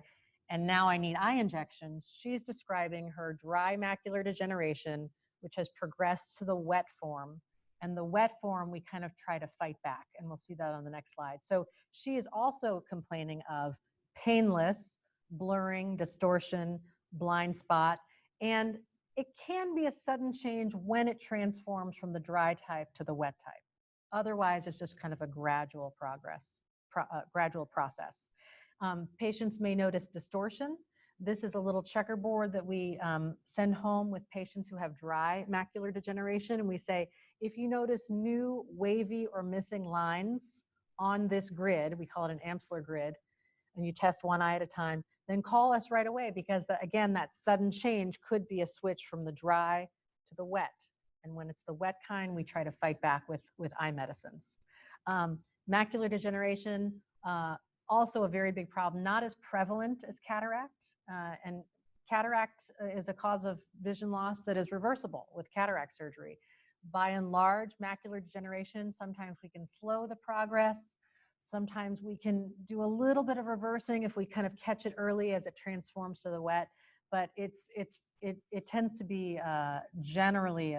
and now I need eye injections, she's describing her dry macular degeneration, which has progressed to the wet form. And the wet form, we kind of try to fight back, and we'll see that on the next slide. So she is also complaining of painless, blurring, distortion, blind spot, and it can be a sudden change when it transforms from the dry type to the wet type. Otherwise, it's just kind of a gradual gradual process. Patients may notice distortion. This is a little checkerboard that we send home with patients who have dry macular degeneration. And we say, if you notice new wavy or missing lines on this grid, we call it an Amsler grid, and you test one eye at a time, then call us right away, because again, that sudden change could be a switch from the dry to the wet. And when it's the wet kind, we try to fight back with eye medicines. Macular degeneration, also a very big problem, not as prevalent as cataract. And cataract is a cause of vision loss that is reversible with cataract surgery. By and large, macular degeneration, sometimes we can slow the progress. Sometimes we can do a little bit of reversing if we kind of catch it early as it transforms to the wet. But it tends to be generally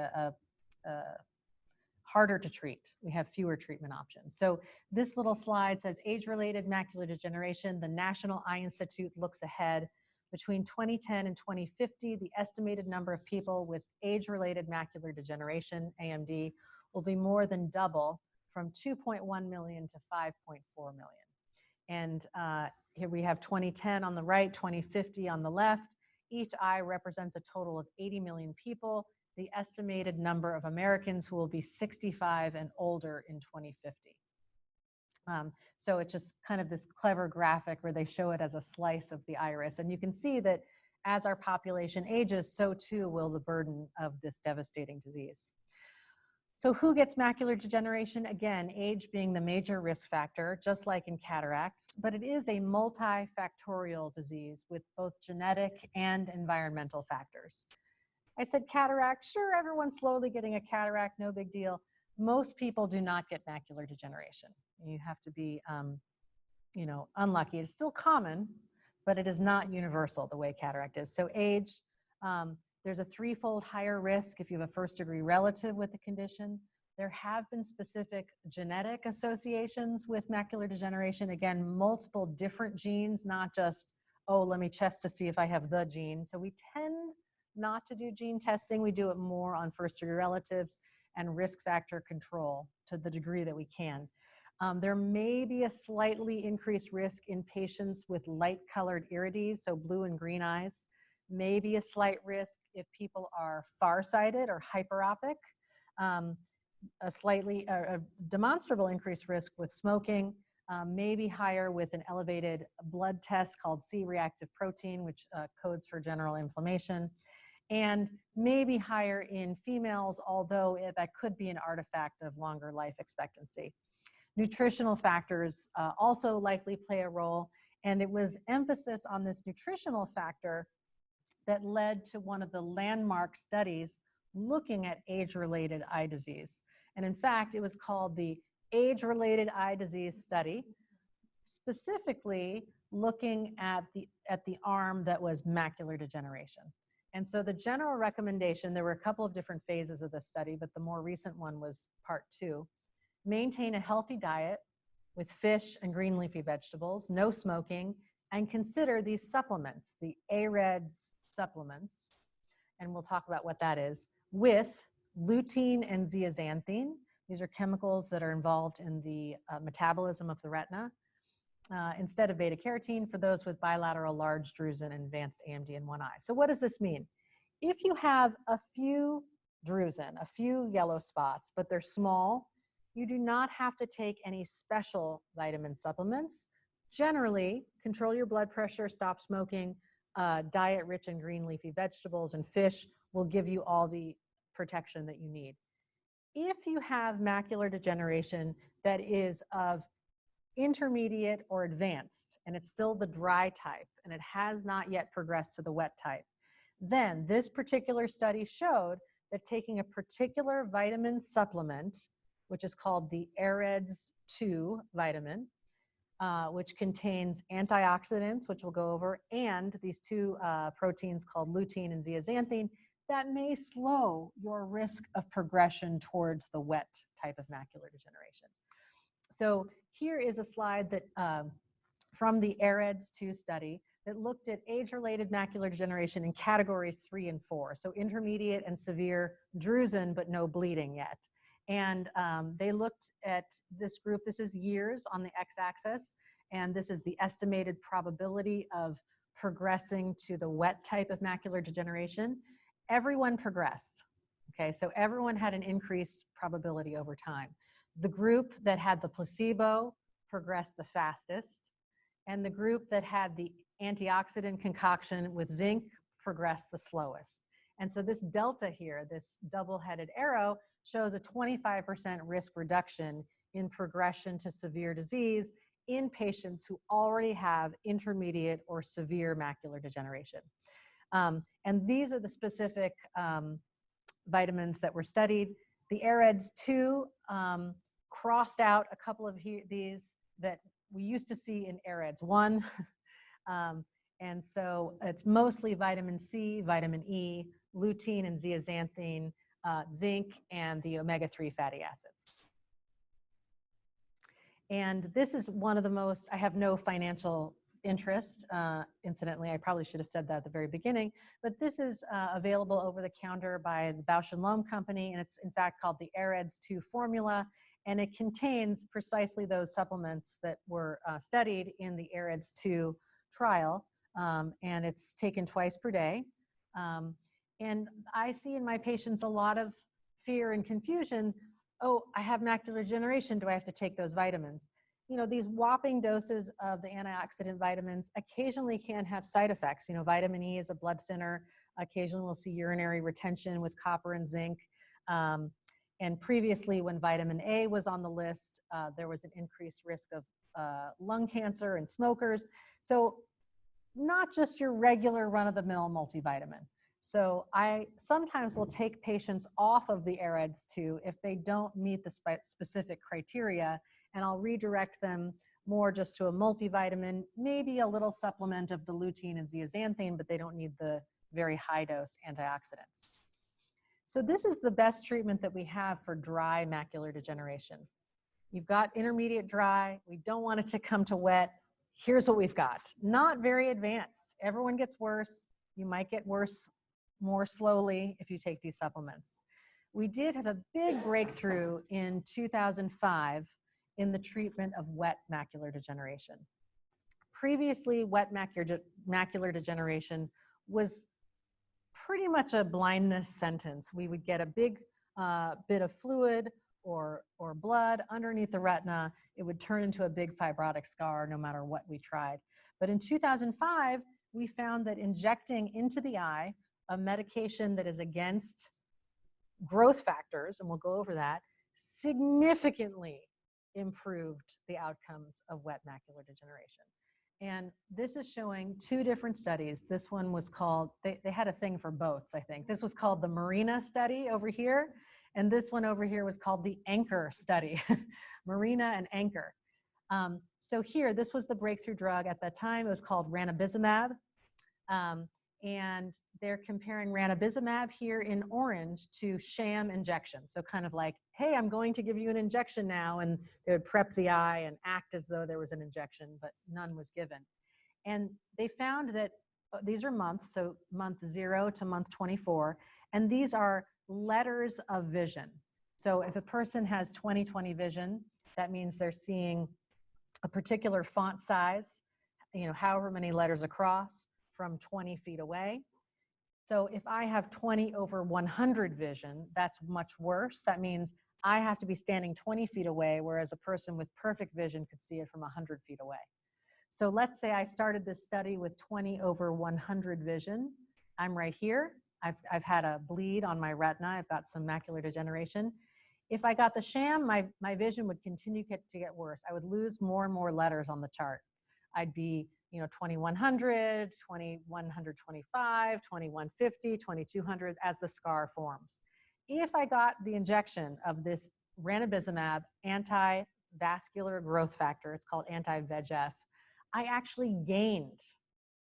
harder to treat. We have fewer treatment options. So this little slide says age-related macular degeneration. The National Eye Institute looks ahead. Between 2010 and 2050, the estimated number of people with age-related macular degeneration, AMD, will be more than double, from 2.1 million to 5.4 million. And here we have 2010 on the right, 2050 on the left. Each eye represents a total of 80 million people, the estimated number of Americans who will be 65 and older in 2050. So it's just kind of this clever graphic where they show it as a slice of the iris. And you can see that as our population ages, so too will the burden of this devastating disease. So who gets macular degeneration? Again, age being the major risk factor, just like in cataracts, but it is a multifactorial disease with both genetic and environmental factors. I said cataract, sure, everyone's slowly getting a cataract, no big deal. Most people do not get macular degeneration. You have to be, unlucky. It's still common, but it is not universal the way cataract is. So age, there's a threefold higher risk if you have a first-degree relative with the condition. There have been specific genetic associations with macular degeneration. Again, multiple different genes, not just, oh, let me test to see if I have the gene. So we tend not to do gene testing. We do it more on first-degree relatives and risk factor control to the degree that we can. There may be a slightly increased risk in patients with light-colored irides, so blue and green eyes. Maybe a slight risk if people are farsighted or hyperopic. A demonstrable increased risk with smoking, maybe higher with an elevated blood test called C-reactive protein, which codes for general inflammation, and maybe higher in females, although that could be an artifact of longer life expectancy. Nutritional factors also likely play a role, and it was emphasis on this nutritional factor that led to one of the landmark studies looking at age-related eye disease. And in fact, it was called the Age-Related Eye Disease Study, specifically looking at the arm that was macular degeneration. And so the general recommendation, there were a couple of different phases of the study, but the more recent one was part 2. Maintain a healthy diet with fish and green leafy vegetables, no smoking, and consider these supplements, the AREDS supplements, and we'll talk about what that is, with lutein and zeaxanthine. These are chemicals that are involved in the metabolism of the retina, instead of beta carotene for those with bilateral large drusen and advanced AMD in one eye. So what does this mean? If you have a few drusen, a few yellow spots, but they're small, you do not have to take any special vitamin supplements. Generally, control your blood pressure, stop smoking, diet rich in green leafy vegetables and fish will give you all the protection that you need. If you have macular degeneration that is of intermediate, or advanced, and it's still the dry type, and it has not yet progressed to the wet type, then this particular study showed that taking a particular vitamin supplement, which is called the AREDS 2 vitamin, which contains antioxidants, which we'll go over, and these two proteins called lutein and zeaxanthine, that may slow your risk of progression towards the wet type of macular degeneration. So here is a slide that from the AREDS 2 study that looked at age-related macular degeneration in categories 3 and 4. So intermediate and severe drusen, but no bleeding yet. And they looked at this group. This is years on the x-axis, and this is the estimated probability of progressing to the wet type of macular degeneration. Everyone progressed, okay? So everyone had an increased probability over time. The group that had the placebo progressed the fastest, and the group that had the antioxidant concoction with zinc progressed the slowest. And so this delta here, this double-headed arrow, shows a 25% risk reduction in progression to severe disease in patients who already have intermediate or severe macular degeneration. And these are the specific vitamins that were studied. The AREDS 2 crossed out a couple of these that we used to see in AREDS 1. And so it's mostly vitamin C, vitamin E, lutein and zeaxanthine, zinc, and the omega-3 fatty acids. And this is one of the most, I have no financial interest, incidentally, I probably should have said that at the very beginning, but this is available over the counter by the Bausch & Lomb company, and it's in fact called the AREDS 2 formula, and it contains precisely those supplements that were studied in the AREDS 2 trial, and it's taken twice per day. And I see in my patients a lot of fear and confusion. Oh, I have macular degeneration. Do I have to take those vitamins? You know, these whopping doses of the antioxidant vitamins occasionally can have side effects. You know, vitamin E is a blood thinner. Occasionally we'll see urinary retention with copper and zinc. And previously, when vitamin A was on the list, there was an increased risk of lung cancer in smokers. So not just your regular run-of-the-mill multivitamin. So I sometimes will take patients off of the AREDS 2 if they don't meet the specific criteria, and I'll redirect them more just to a multivitamin, maybe a little supplement of the lutein and zeaxanthine, but they don't need the very high dose antioxidants. So this is the best treatment that we have for dry macular degeneration. You've got intermediate dry, we don't want it to come to wet. Here's what we've got. Not very advanced. Everyone gets worse. You might get worse more slowly if you take these supplements. We did have a big breakthrough in 2005 in the treatment of wet macular degeneration. Previously, wet macular degeneration was pretty much a blindness sentence. We would get a big bit of fluid or blood underneath the retina. It would turn into a big fibrotic scar no matter what we tried. But in 2005, we found that injecting into the eye a medication that is against growth factors, and we'll go over that, significantly improved the outcomes of wet macular degeneration. And this is showing two different studies. This one was called, they had a thing for boats, I think. This was called the Marina study over here, and this one over here was called the Anchor study, Marina and Anchor. So here, this was the breakthrough drug at that time. It was called ranibizumab. And they're comparing ranibizumab here in orange to sham injection. So kind of like, hey, I'm going to give you an injection now, and they would prep the eye and act as though there was an injection, but none was given. And they found that these are months, so month 0 to month 24, and these are letters of vision. So if a person has 20/20 vision, that means they're seeing a particular font size, you know, however many letters across, from 20 feet away. So if I have 20/100 vision, that's much worse. That means I have to be standing 20 feet away, whereas a person with perfect vision could see it from 100 feet away. So let's say I started this study with 20/100 vision. I'm right here. I've had a bleed on my retina. I've got some macular degeneration. If I got the sham, my vision would continue to get worse. I would lose more and more letters on the chart. I'd be, 2100, 2125, 2150, 2200 as the scar forms. If I got the injection of this ranibizumab anti-vascular growth factor, it's called anti-VEGF, I actually gained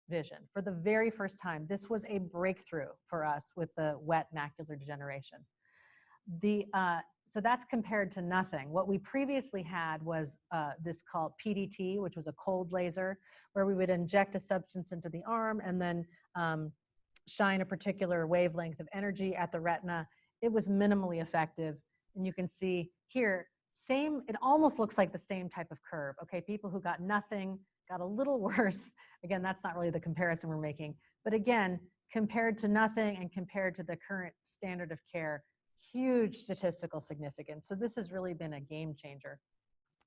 vision for the very first time. This was a breakthrough for us with the wet macular degeneration. So that's compared to nothing. What we previously had was this called PDT, which was a cold laser, where we would inject a substance into the arm and then shine a particular wavelength of energy at the retina. It was minimally effective. And you can see here, it almost looks like the same type of curve. Okay, people who got nothing got a little worse. Again, that's not really the comparison we're making. But again, compared to nothing and compared to the current standard of care, huge statistical significance. So this has really been a game changer.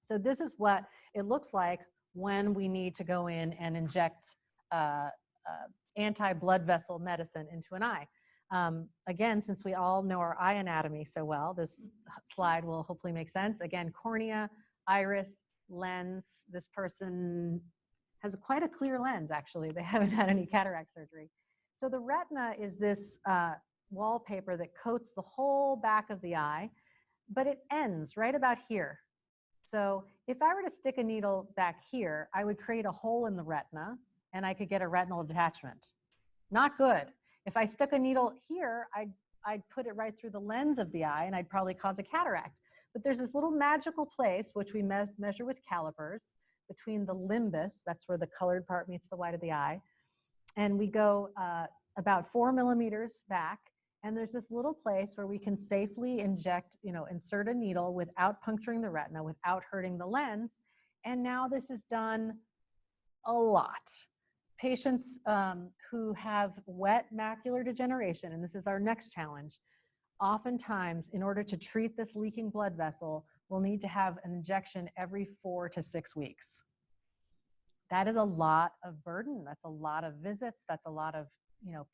So this is what it looks like when we need to go in and inject anti-blood vessel medicine into an eye. Again, since we all know our eye anatomy so well, this slide will hopefully make sense. Again, cornea, iris, lens. This person has quite a clear lens, actually. They haven't had any cataract surgery. So the retina is this wallpaper that coats the whole back of the eye, but it ends right about here. So if I were to stick a needle back here, I would create a hole in the retina and I could get a retinal detachment. Not good. If I stuck a needle here, I'd put it right through the lens of the eye and I'd probably cause a cataract. But there's this little magical place, which we measure with calipers, between the limbus, that's where the colored part meets the white of the eye, and we go about 4 millimeters back, and there's this little place where we can safely insert a needle without puncturing the retina, without hurting the lens. And now this is done a lot. Patients who have wet macular degeneration, and this is our next challenge, oftentimes in order to treat this leaking blood vessel, we'll need to have an injection every 4 to 6 weeks. That is a lot of burden. That's a lot of visits. That's a lot of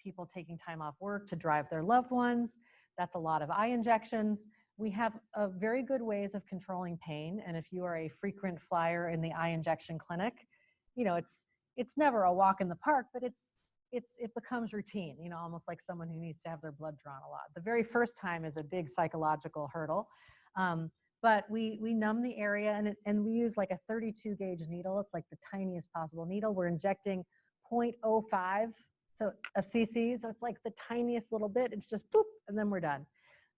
people taking time off work to drive their loved ones. That's a lot of eye injections. We have very good ways of controlling pain. And if you are a frequent flyer in the eye injection clinic, it's never a walk in the park, but it becomes routine, almost like someone who needs to have their blood drawn a lot. The very first time is a big psychological hurdle. But we numb the area and we use like a 32 gauge needle. It's like the tiniest possible needle. We're injecting 0.05 of cc. So it's like the tiniest little bit. It's just boop, and then we're done.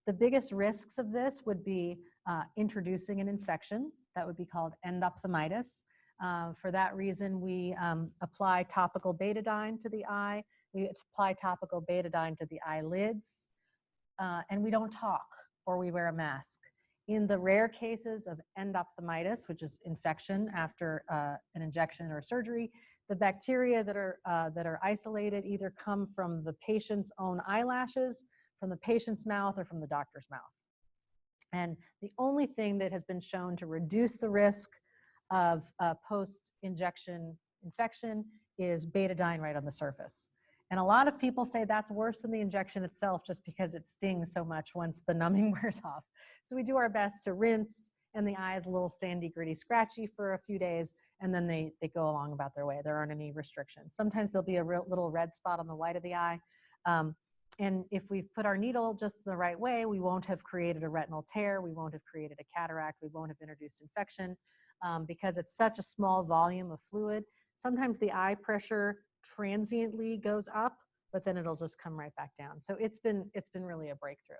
The biggest risks of this would be introducing an infection. That would be called endophthalmitis. For that reason, we apply topical betadine to the eye. We apply topical betadine to the eyelids. And we don't talk or we wear a mask. In the rare cases of endophthalmitis, which is infection after an injection or surgery, the bacteria that are isolated either come from the patient's own eyelashes, from the patient's mouth, or from the doctor's mouth. And the only thing that has been shown to reduce the risk of post-injection infection is betadine right on the surface. And a lot of people say that's worse than the injection itself just because it stings so much once the numbing wears off. So we do our best to rinse, and the eye is a little sandy, gritty, scratchy for a few days, and then they go along about their way. There aren't any restrictions. Sometimes there'll be a little red spot on the white of the eye. And if we've put our needle just the right way, we won't have created a retinal tear, we won't have created a cataract, we won't have introduced infection because it's such a small volume of fluid. Sometimes the eye pressure transiently goes up, but then it'll just come right back down. So it's been really a breakthrough.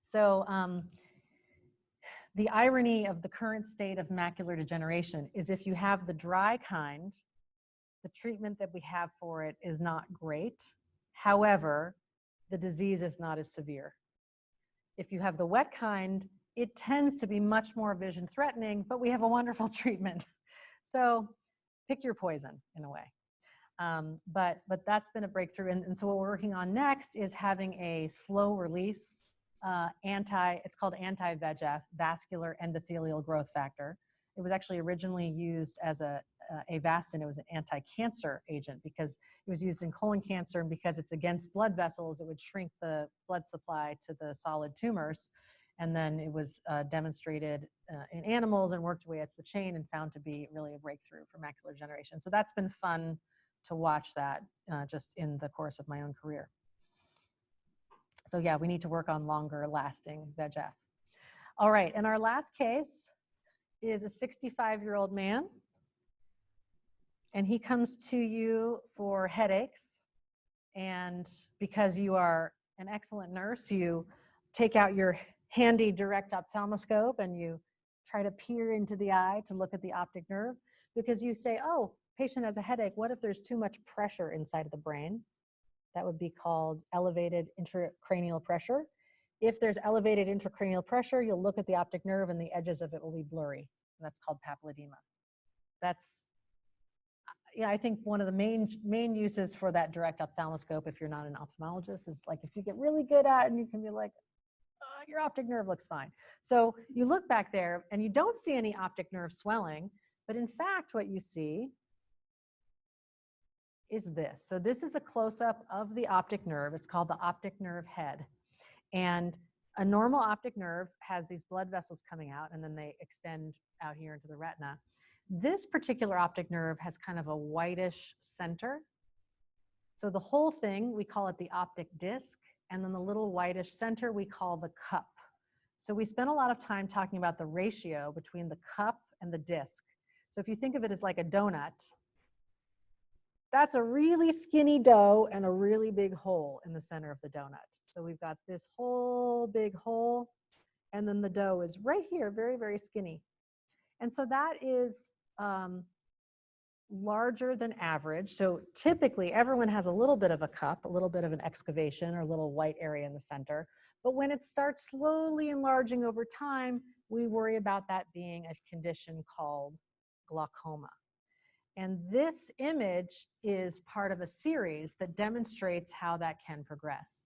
So the irony of the current state of macular degeneration is if you have the dry kind, the treatment that we have for it is not great. However, the disease is not as severe. If you have the wet kind, it tends to be much more vision threatening, but we have a wonderful treatment. So pick your poison in a way. But that's been a breakthrough. And so what we're working on next is having a slow release it's called anti-VEGF, vascular endothelial growth factor. It was actually originally used as Avastin. It was an anti-cancer agent because it was used in colon cancer, and because it's against blood vessels, it would shrink the blood supply to the solid tumors. And then it was demonstrated in animals and worked its way up the chain and found to be really a breakthrough for macular degeneration. So that's been fun to watch that just in the course of my own career. So yeah, we need to work on longer lasting VEGF. All right, and our last case is a 65-year-old man. And he comes to you for headaches. And because you are an excellent nurse, you take out your handy direct ophthalmoscope and you try to peer into the eye to look at the optic nerve, because you say, oh, patient has a headache. What if there's too much pressure inside of the brain? That would be called elevated intracranial pressure. If there's elevated intracranial pressure, you'll look at the optic nerve and the edges of it will be blurry. That's called papilledema. That's, yeah, I think one of the main uses for that direct ophthalmoscope, if you're not an ophthalmologist, is like if you get really good at it and you can be like, oh, your optic nerve looks fine. So you look back there and you don't see any optic nerve swelling, but in fact what you see is this. So this is a close-up of the optic nerve. It's called the optic nerve head. And a normal optic nerve has these blood vessels coming out and then they extend out here into the retina. This particular optic nerve has kind of a whitish center. So the whole thing, we call it the optic disc, and then the little whitish center we call the cup. So we spent a lot of time talking about the ratio between the cup and the disc. So if you think of it as like a donut, that's a really skinny dough and a really big hole in the center of the donut. So we've got this whole big hole, and then the dough is right here, very, very skinny. And so that is larger than average. So typically everyone has a little bit of a cup, a little bit of an excavation or a little white area in the center. But when it starts slowly enlarging over time, we worry about that being a condition called glaucoma. And this image is part of a series that demonstrates how that can progress.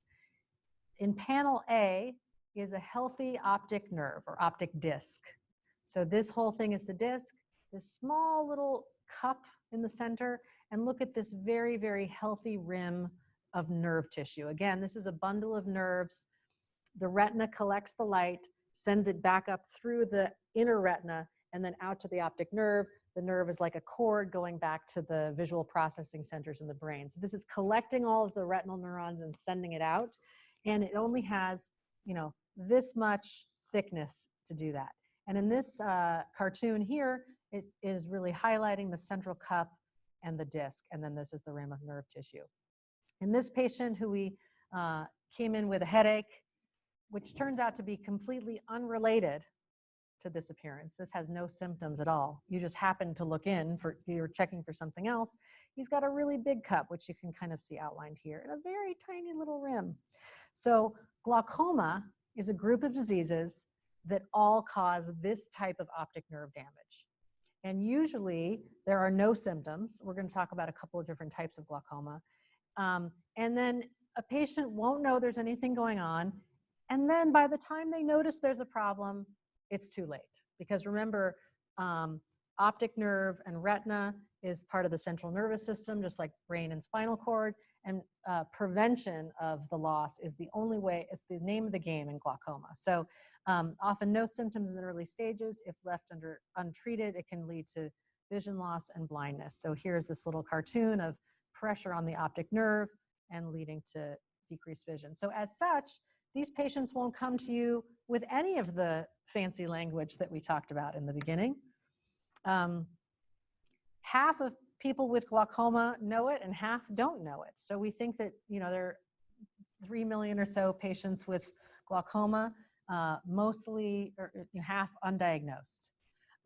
In panel A is a healthy optic nerve or optic disc. So this whole thing is the disc, this small little cup in the center, and look at this very, very healthy rim of nerve tissue. Again, this is a bundle of nerves. The retina collects the light, sends it back up through the inner retina, and then out to the optic nerve. The nerve is like a cord going back to the visual processing centers in the brain. So this is collecting all of the retinal neurons and sending it out. And it only has, you know, this much thickness to do that. And in this cartoon here, it is really highlighting the central cup and the disc. And then this is the rim of nerve tissue. In this patient who we came in with a headache, which turns out to be completely unrelated to this appearance. This has no symptoms at all. You just happen to look in for, you're checking for something else. He's got a really big cup, which you can kind of see outlined here, and a very tiny little rim. So glaucoma is a group of diseases that all cause this type of optic nerve damage. And usually there are no symptoms. We're going to talk about a couple of different types of glaucoma. And then a patient won't know there's anything going on. And then by the time they notice there's a problem, it's too late. Because remember, optic nerve and retina is part of the central nervous system, just like brain and spinal cord. And prevention of the loss is the only way, it's the name of the game in glaucoma. So often no symptoms in the early stages. If left untreated, it can lead to vision loss and blindness. So here's this little cartoon of pressure on the optic nerve and leading to decreased vision. So as such, these patients won't come to you with any of the fancy language that we talked about in the beginning. Half of people with glaucoma know it and half don't know it. So we think that, you know, there are 3 million or so patients with glaucoma, mostly or half undiagnosed.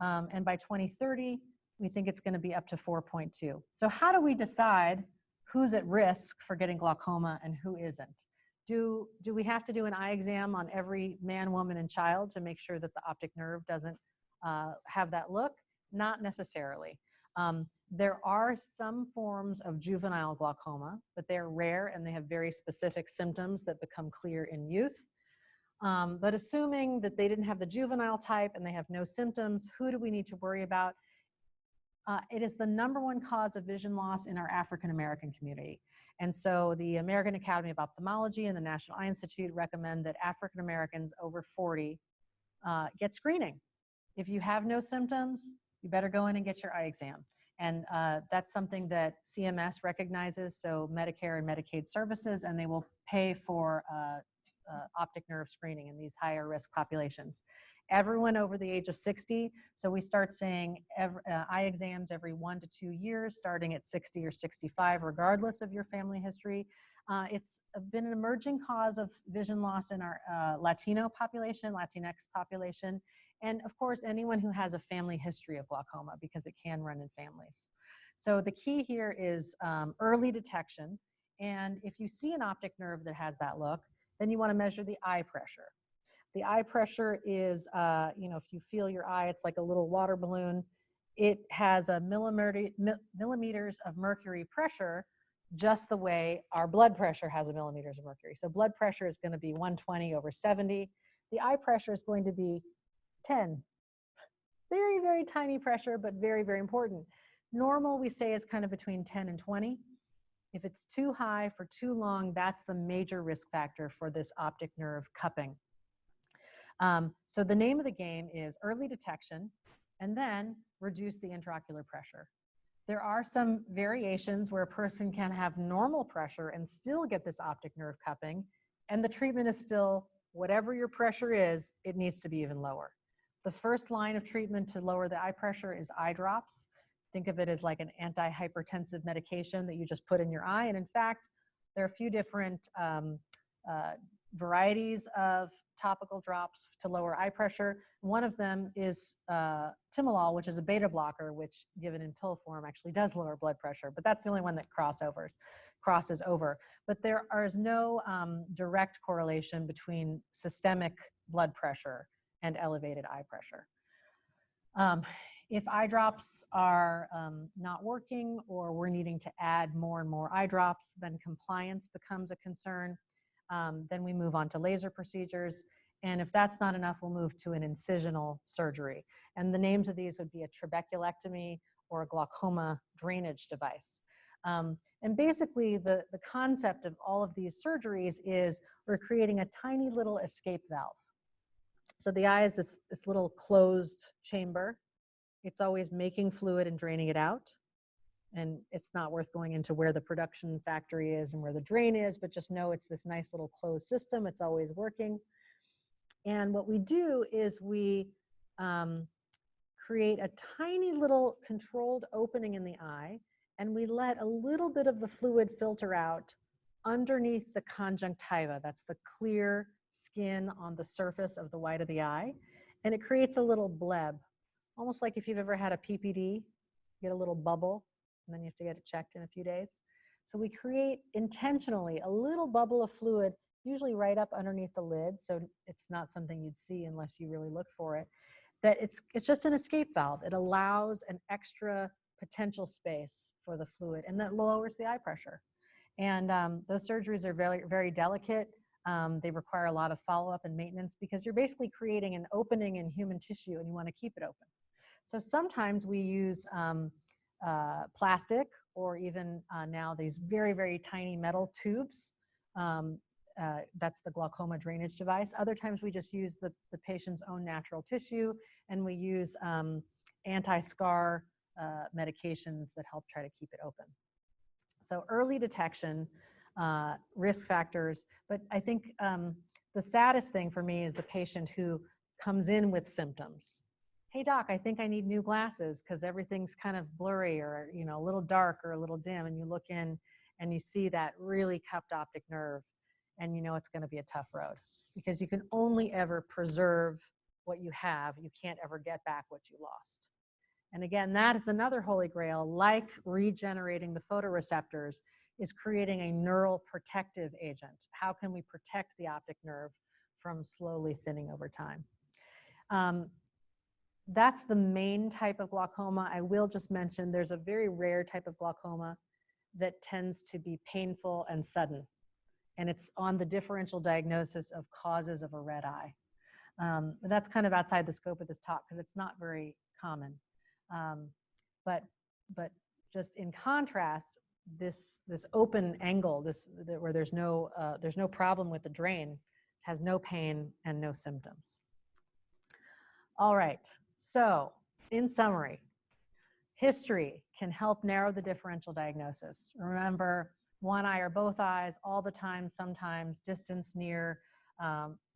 And by 2030, we think it's going to be up to 4.2. So how do we decide who's at risk for getting glaucoma and who isn't? Do we have to do an eye exam on every man, woman, and child to make sure that the optic nerve doesn't have that look? Not necessarily. There are some forms of juvenile glaucoma, but they're rare and they have very specific symptoms that become clear in youth. But assuming that they didn't have the juvenile type and they have no symptoms, who do we need to worry about? It is the #1 cause of vision loss in our African American community. And so the American Academy of Ophthalmology and the National Eye Institute recommend that African Americans over 40 get screening. If you have no symptoms, you better go in and get your eye exam. And that's something that CMS recognizes, so Medicare and Medicaid services, and they will pay for optic nerve screening in these higher risk populations. Everyone over the age of 60, so we start saying eye exams every 1 to 2 years, starting at 60 or 65, regardless of your family history. It's been an emerging cause of vision loss in our Latino population, Latinx population, and of course, anyone who has a family history of glaucoma, because it can run in families. So the key here is early detection. And if you see an optic nerve that has that look, then you want to measure the eye pressure. The eye pressure is, if you feel your eye, it's like a little water balloon. It has a millimeters of mercury pressure, just the way our blood pressure has a millimeters of mercury. So blood pressure is going to be 120/70. The eye pressure is going to be 10. Very, very tiny pressure, but very, very important. Normal, we say, is kind of between 10 and 20. If it's too high for too long, that's the major risk factor for this optic nerve cupping. So the name of the game is early detection and then reduce the intraocular pressure. There are some variations where a person can have normal pressure and still get this optic nerve cupping, and the treatment is still, whatever your pressure is, it needs to be even lower. The first line of treatment to lower the eye pressure is eye drops. Think of it as like an antihypertensive medication that you just put in your eye. And in fact, there are a few different varieties of topical drops to lower eye pressure. One of them is timolol, which is a beta blocker, which given in pill form actually does lower blood pressure, but that's the only one that crosses over. But there is no direct correlation between systemic blood pressure and elevated eye pressure. If eye drops are not working, or we're needing to add more and more eye drops, then compliance becomes a concern. Then we move on to laser procedures. And if that's not enough, we'll move to an incisional surgery. And the names of these would be a trabeculectomy or a glaucoma drainage device. And basically, the concept of all of these surgeries is we're creating a tiny little escape valve. So the eye is this little closed chamber. It's always making fluid and draining it out. And it's not worth going into where the production factory is and where the drain is, but just know it's this nice little closed system. It's always working. And what we do is we create a tiny little controlled opening in the eye, and we let a little bit of the fluid filter out underneath the conjunctiva. That's the clear skin on the surface of the white of the eye. And it creates a little bleb, almost like if you've ever had a PPD, you get a little bubble, and then you have to get it checked in a few days. So we create intentionally a little bubble of fluid, usually right up underneath the lid, so it's not something you'd see unless you really look for it, that it's just an escape valve. It allows an extra potential space for the fluid, and that lowers the eye pressure. And those surgeries are very, very delicate. They require a lot of follow-up and maintenance because you're basically creating an opening in human tissue and you want to keep it open. So sometimes we use plastic, or even now these very, very tiny metal tubes. That's the glaucoma drainage device. Other times we just use the patient's own natural tissue, and we use anti-scar medications that help try to keep it open. So early detection, risk factors, but I think the saddest thing for me is the patient who comes in with symptoms. Hey doc, I think I need new glasses because everything's kind of blurry, or a little dark or a little dim, and you look in and you see that really cupped optic nerve, and you know it's going to be a tough road because you can only ever preserve what you have. You can't ever get back what you lost. And again, that is another holy grail, like regenerating the photoreceptors, is creating a neural protective agent. How can we protect the optic nerve from slowly thinning over time? That's the main type of glaucoma. I will just mention there's a very rare type of glaucoma that tends to be painful and sudden. And it's on the differential diagnosis of causes of a red eye. That's kind of outside the scope of this talk because it's not very common. But just in contrast, this open angle, where there's no problem with the drain, has no pain and no symptoms. All right, so in summary, history can help narrow the differential diagnosis. Remember, one eye or both eyes all the time, sometimes, distance, near,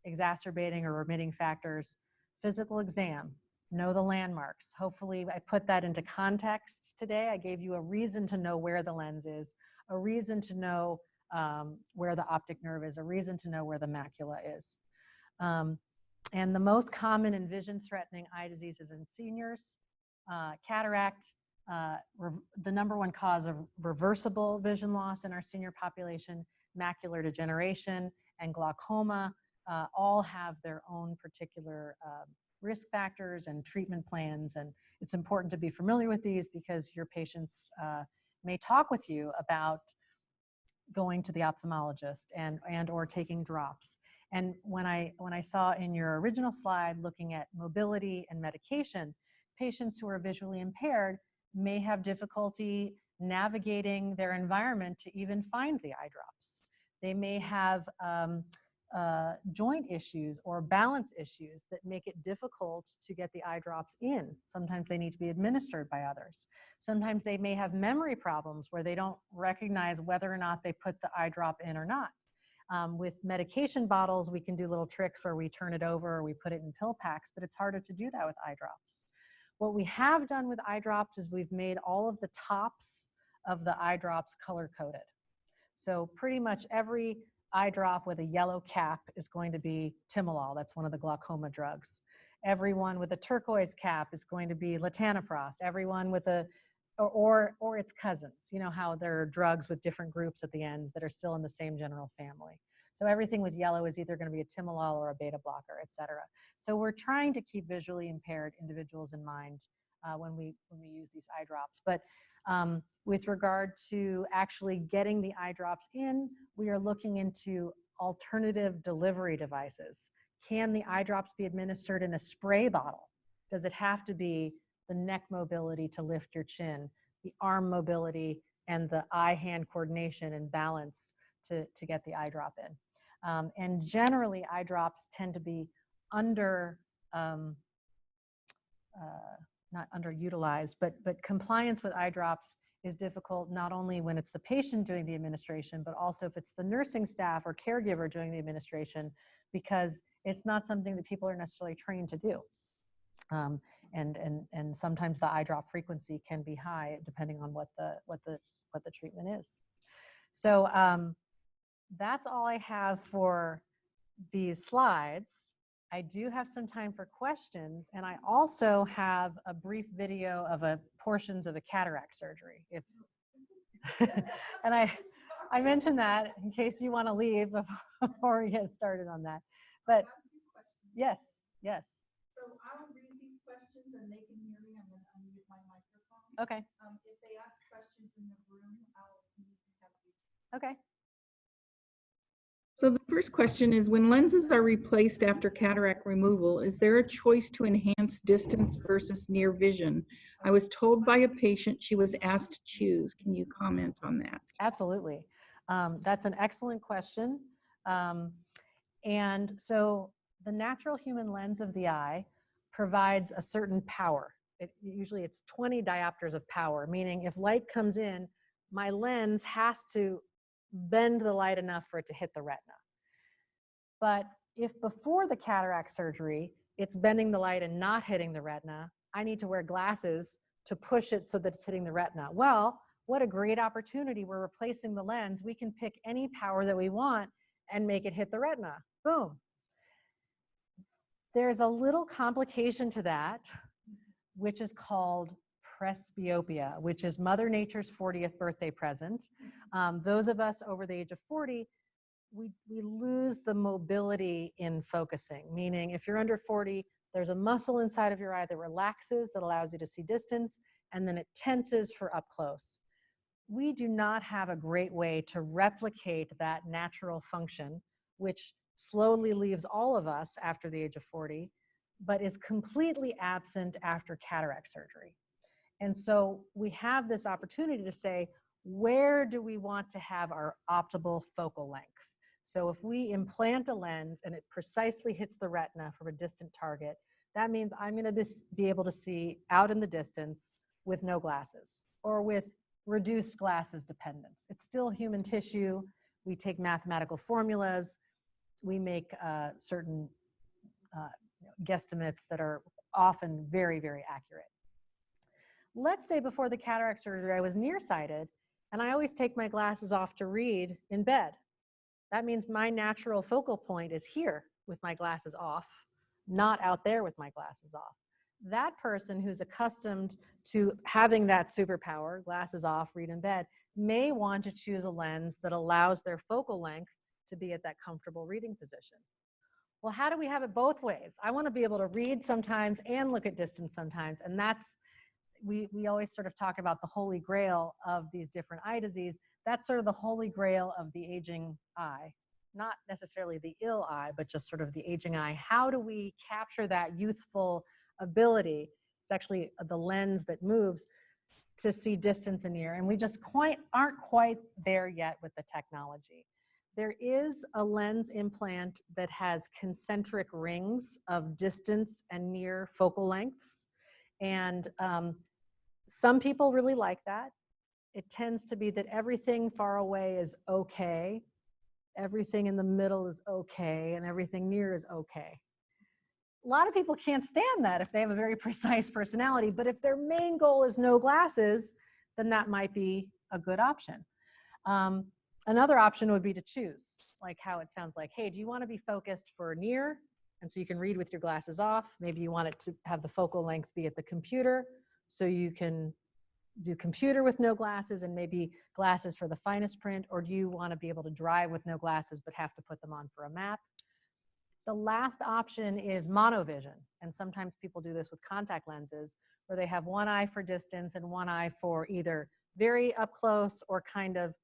exacerbating or remitting factors. Physical exam, know the landmarks. Hopefully I put that into context today. I gave you a reason to know where the lens is, a reason to know where the optic nerve is, a reason to know where the macula is. And the most common and vision-threatening eye diseases in seniors, cataract, the #1 cause of reversible vision loss in our senior population, macular degeneration, and glaucoma, all have their own particular risk factors and treatment plans. And it's important to be familiar with these because your patients may talk with you about going to the ophthalmologist and or taking drops. And when I saw in your original slide looking at mobility and medication, patients who are visually impaired may have difficulty navigating their environment to even find the eye drops. They may have joint issues or balance issues that make it difficult to get the eye drops in. Sometimes they need to be administered by others. Sometimes they may have memory problems where they don't recognize whether or not they put the eye drop in or not. With medication bottles, we can do little tricks where we turn it over or we put it in pill packs, but it's harder to do that with eye drops. What we have done with eye drops is we've made all of the tops of the eye drops color-coded. So pretty much every eye drop with a yellow cap is going to be timolol. That's one of the glaucoma drugs. Everyone with a turquoise cap is going to be latanoprost. Everyone with a, or its cousins. You know how there are drugs with different groups at the ends that are still in the same general family. So everything with yellow is either going to be a timolol or a beta blocker, et cetera. So we're trying to keep visually impaired individuals in mind when we use these eye drops. But with regard to actually getting the eye drops in, we are looking into alternative delivery devices. Can the eye drops be administered in a spray bottle? Does it have to be the neck mobility to lift your chin, the arm mobility, and the eye-hand coordination and balance to get the eye drop in? And generally, eye drops tend to be not underutilized, but compliance with eye drops is difficult not only when it's the patient doing the administration, but also if it's the nursing staff or caregiver doing the administration, because it's not something that people are necessarily trained to do. And sometimes the eye drop frequency can be high depending on what the treatment is. So that's all I have for these slides. I do have some time for questions, and I also have a brief video of portions of a cataract surgery. And I mentioned that in case you want to leave before we get started on that. But yes. So I'll read these questions and they can hear me. I'm going to unmute my microphone. Okay. If they ask questions in the room, I'll need to have you. Okay. So the first question is, when lenses are replaced after cataract removal, is there a choice to enhance distance versus near vision? I was told by a patient she was asked to choose. Can you comment on that? Absolutely. That's an excellent question. And so the natural human lens of the eye provides a certain power. Usually it's 20 diopters of power, meaning if light comes in, my lens has to bend the light enough for it to hit the retina. But if before the cataract surgery, it's bending the light and not hitting the retina, I need to wear glasses to push it so that it's hitting the retina. Well, what a great opportunity. We're replacing the lens. We can pick any power that we want and make it hit the retina. Boom. There's a little complication to that, which is called presbyopia, which is Mother Nature's 40th birthday present. Those of us over the age of 40, we lose the mobility in focusing, meaning if you're under 40, there's a muscle inside of your eye that relaxes, that allows you to see distance, and then it tenses for up close. We do not have a great way to replicate that natural function, which slowly leaves all of us after the age of 40, but is completely absent after cataract surgery. And so we have this opportunity to say, where do we want to have our optimal focal length? So if we implant a lens and it precisely hits the retina from a distant target, that means I'm going to be able to see out in the distance with no glasses or with reduced glasses dependence. It's still human tissue. We take mathematical formulas. We make certain guesstimates that are often very, very accurate. Let's say before the cataract surgery, I was nearsighted, and I always take my glasses off to read in bed. That means my natural focal point is here with my glasses off, not out there with my glasses off. That person who's accustomed to having that superpower, glasses off, read in bed, may want to choose a lens that allows their focal length to be at that comfortable reading position. Well, how do we have it both ways? I want to be able to read sometimes and look at distance sometimes, and that's, we always sort of talk about the holy grail of these different eye disease. That's sort of the holy grail of the aging eye, not necessarily the ill eye, but just sort of the aging eye. How do we capture that youthful ability? It's actually the lens that moves to see distance and near, and we just aren't quite there yet with the technology. There is a lens implant that has concentric rings of distance and near focal lengths, and some people really like that. It tends to be that everything far away is okay, everything in the middle is okay, and everything near is okay. A lot of people can't stand that if they have a very precise personality, but if their main goal is no glasses, then that might be a good option. Another option would be to choose, like how it sounds like, hey, do you want to be focused for near? And so you can read with your glasses off. Maybe you want it to have the focal length be at the computer, so you can do computer with no glasses and maybe glasses for the finest print, or do you want to be able to drive with no glasses but have to put them on for a map? The last option is monovision, and sometimes people do this with contact lenses where they have one eye for distance and one eye for either very up close or kind of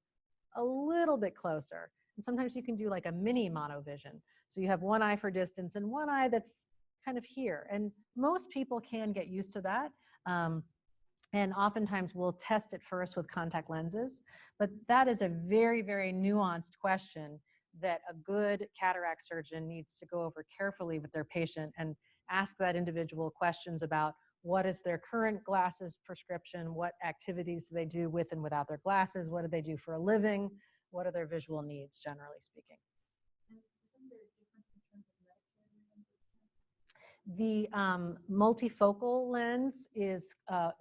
a little bit closer. And sometimes you can do like a mini monovision. So you have one eye for distance and one eye that's kind of here. And most people can get used to that. And oftentimes we'll test it first with contact lenses, but that is a very, very nuanced question that a good cataract surgeon needs to go over carefully with their patient and ask that individual questions about what is their current glasses prescription, what activities do they do with and without their glasses, what do they do for a living, what are their visual needs, generally speaking. The multifocal lens is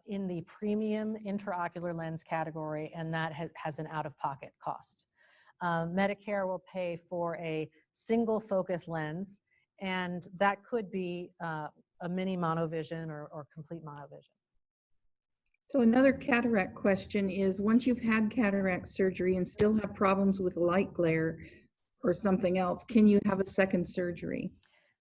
in the premium intraocular lens category, and that has an out-of-pocket cost. Medicare will pay for a single focus lens, and that could be a mini monovision or complete monovision. So another cataract question is, once you've had cataract surgery and still have problems with light glare or something else, can you have a second surgery?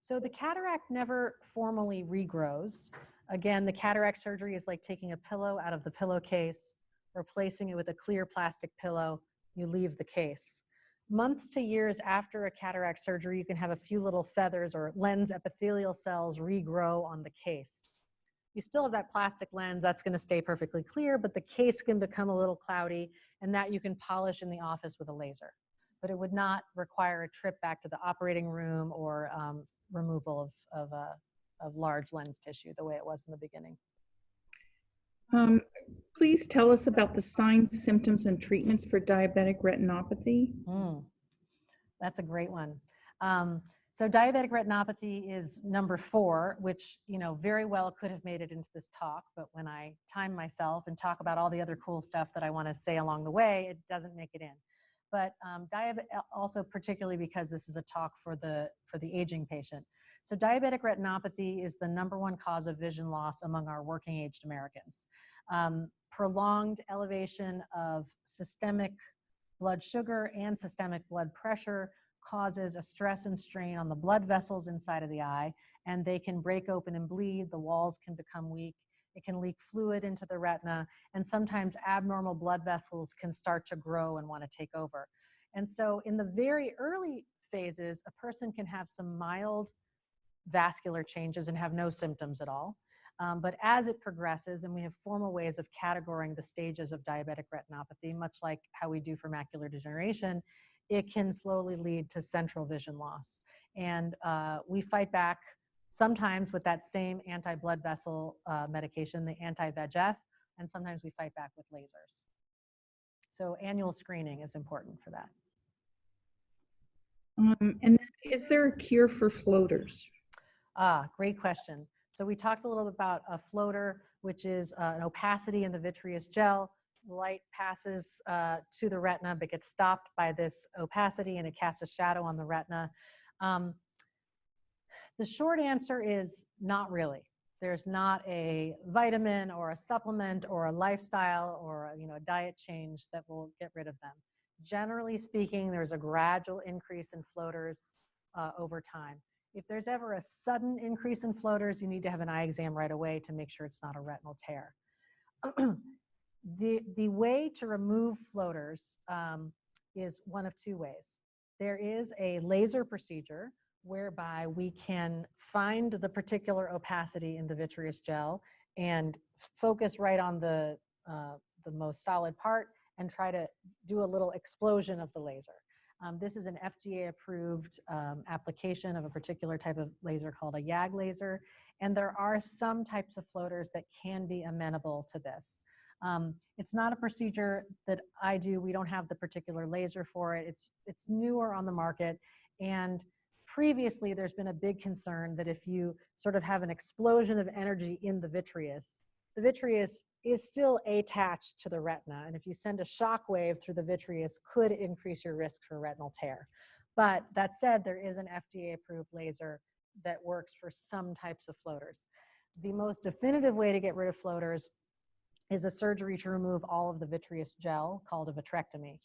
So the cataract never formally regrows. Again, the cataract surgery is like taking a pillow out of the pillowcase, replacing it with a clear plastic pillow, you leave the case. Months to years after a cataract surgery, you can have a few little feathers or lens epithelial cells regrow on the case. You still have that plastic lens, that's going to stay perfectly clear, but the case can become a little cloudy, and that you can polish in the office with a laser. But it would not require a trip back to the operating room or removal of large lens tissue the way it was in the beginning. Please tell us about the signs, symptoms, and treatments for diabetic retinopathy. That's a great one. So diabetic retinopathy is number 4, which, you know, very well could have made it into this talk, but when I time myself and talk about all the other cool stuff that I want to say along the way, it doesn't make it in. But also particularly because this is a talk for the aging patient. So diabetic retinopathy is the #1 cause of vision loss among our working aged Americans. Prolonged elevation of systemic blood sugar and systemic blood pressure causes a stress and strain on the blood vessels inside of the eye, and they can break open and bleed. The walls can become weak. It can leak fluid into the retina, and sometimes abnormal blood vessels can start to grow and want to take over. And so in the very early phases, a person can have some mild vascular changes and have no symptoms at all. But as it progresses, and we have formal ways of categorizing the stages of diabetic retinopathy, much like how we do for macular degeneration, it can slowly lead to central vision loss. And we fight back sometimes with that same anti-blood vessel medication, the anti-VEGF, and sometimes we fight back with lasers. So annual screening is important for that. And then is there a cure for floaters? Great question. So we talked a little bit about a floater, which is an opacity in the vitreous gel. Light passes to the retina, but gets stopped by this opacity, and it casts a shadow on the retina. The short answer is not really. There's not a vitamin or a supplement or a lifestyle or a diet change that will get rid of them. Generally speaking, there's a gradual increase in floaters over time. If there's ever a sudden increase in floaters, you need to have an eye exam right away to make sure it's not a retinal tear. The way to remove floaters is one of two ways. There is a laser procedure whereby we can find the particular opacity in the vitreous gel and focus right on the most solid part and try to do a little explosion of the laser. This is an FDA-approved application of a particular type of laser called a YAG laser, and there are some types of floaters that can be amenable to this. It's not a procedure that I do. We don't have the particular laser for it. It's newer on the market, and previously there's been a big concern that if you sort of have an explosion of energy in the vitreous is still attached to the retina, and if you send a shock wave through the vitreous, could increase your risk for retinal tear. But that said, there is an FDA-approved laser that works for some types of floaters. The most definitive way to get rid of floaters is a surgery to remove all of the vitreous gel called a vitrectomy.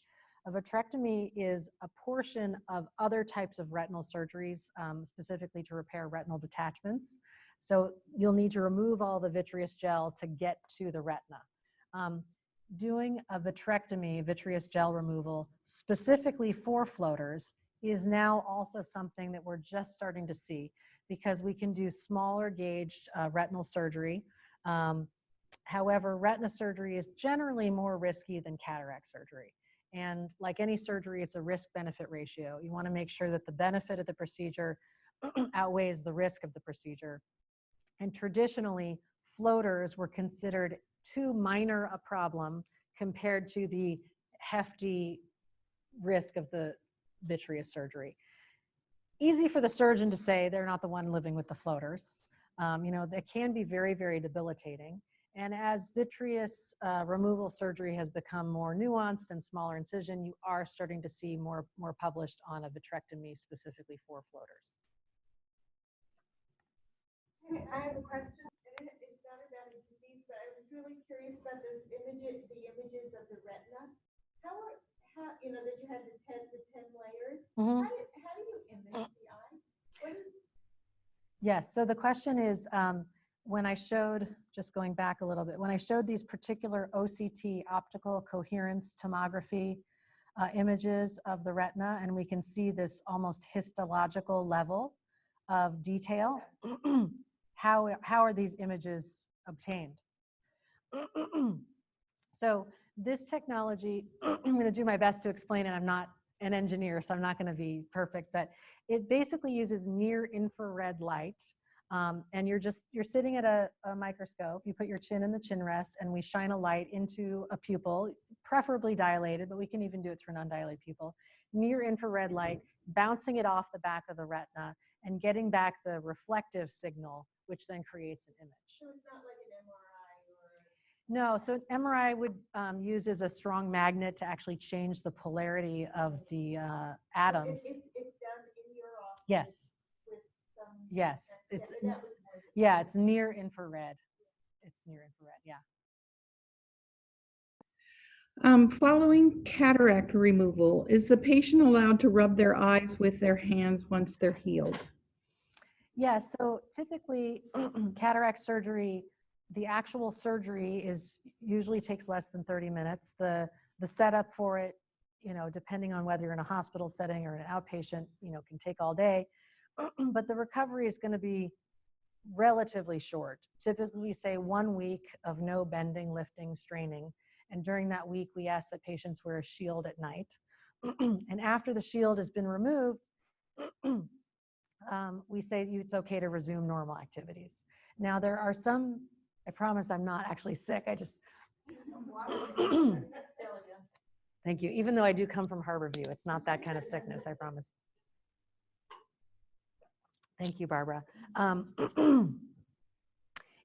A vitrectomy is a portion of other types of retinal surgeries, specifically to repair retinal detachments. So you'll need to remove all the vitreous gel to get to the retina. Doing a vitrectomy, vitreous gel removal, specifically for floaters is now also something that we're just starting to see, because we can do smaller gauge retinal surgery. However, retina surgery is generally more risky than cataract surgery. And like any surgery, it's a risk-benefit ratio. You want to make sure that the benefit of the procedure outweighs the risk of the procedure. And traditionally, floaters were considered too minor a problem compared to the hefty risk of the vitreous surgery. Easy for the surgeon to say they're not the one living with the floaters. They can be very, very debilitating. And as vitreous removal surgery has become more nuanced and smaller incision, you are starting to see more published on a vitrectomy specifically for floaters. I have a question. It's not about a disease, but I was really curious about those images, the images of the retina. How that you had the 10 layers. Mm-hmm. How do you image the eye? Yes, so the question is, when I showed, just going back a little bit, when I showed these particular OCT, optical coherence tomography images of the retina, and we can see this almost histological level of detail, how are these images obtained? So this technology, I'm going to do my best to explain it. I'm not an engineer, so I'm not going to be perfect, but it basically uses near infrared light. And you're sitting at a microscope, you put your chin in the chin rest, and we shine a light into a pupil, preferably dilated, but we can even do it through an undilated pupil. Near infrared light, bouncing it off the back of the retina and getting back the reflective signal, which then creates an image. So it's not like an MRI or? No, so an MRI would use as a strong magnet to actually change the polarity of the atoms. It's done in your office. Yes. Yes, it's near infrared. It's near infrared, yeah. Following cataract removal, is the patient allowed to rub their eyes with their hands once they're healed? Yeah, so typically cataract surgery, the actual surgery usually takes less than 30 minutes. The setup for it, depending on whether you're in a hospital setting or an outpatient, can take all day. But the recovery is going to be relatively short. Typically say 1 week of no bending, lifting, straining. And during that week, we ask that patients wear a shield at night. And after the shield has been removed, we say it's okay to resume normal activities. Now there are some, I promise I'm not actually sick, I just, thank you. Even though I do come from Harborview, it's not that kind of sickness, I promise. Thank you, Barbara.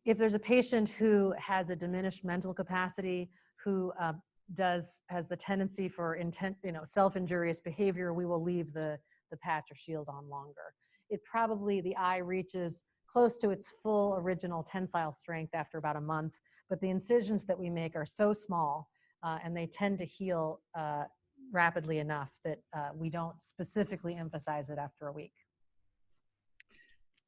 If there's a patient who has a diminished mental capacity, who has the tendency for self-injurious behavior, we will leave the patch or shield on longer. It probably, the eye reaches close to its full original tensile strength after about a month, but the incisions that we make are so small and they tend to heal rapidly enough that we don't specifically emphasize it after a week.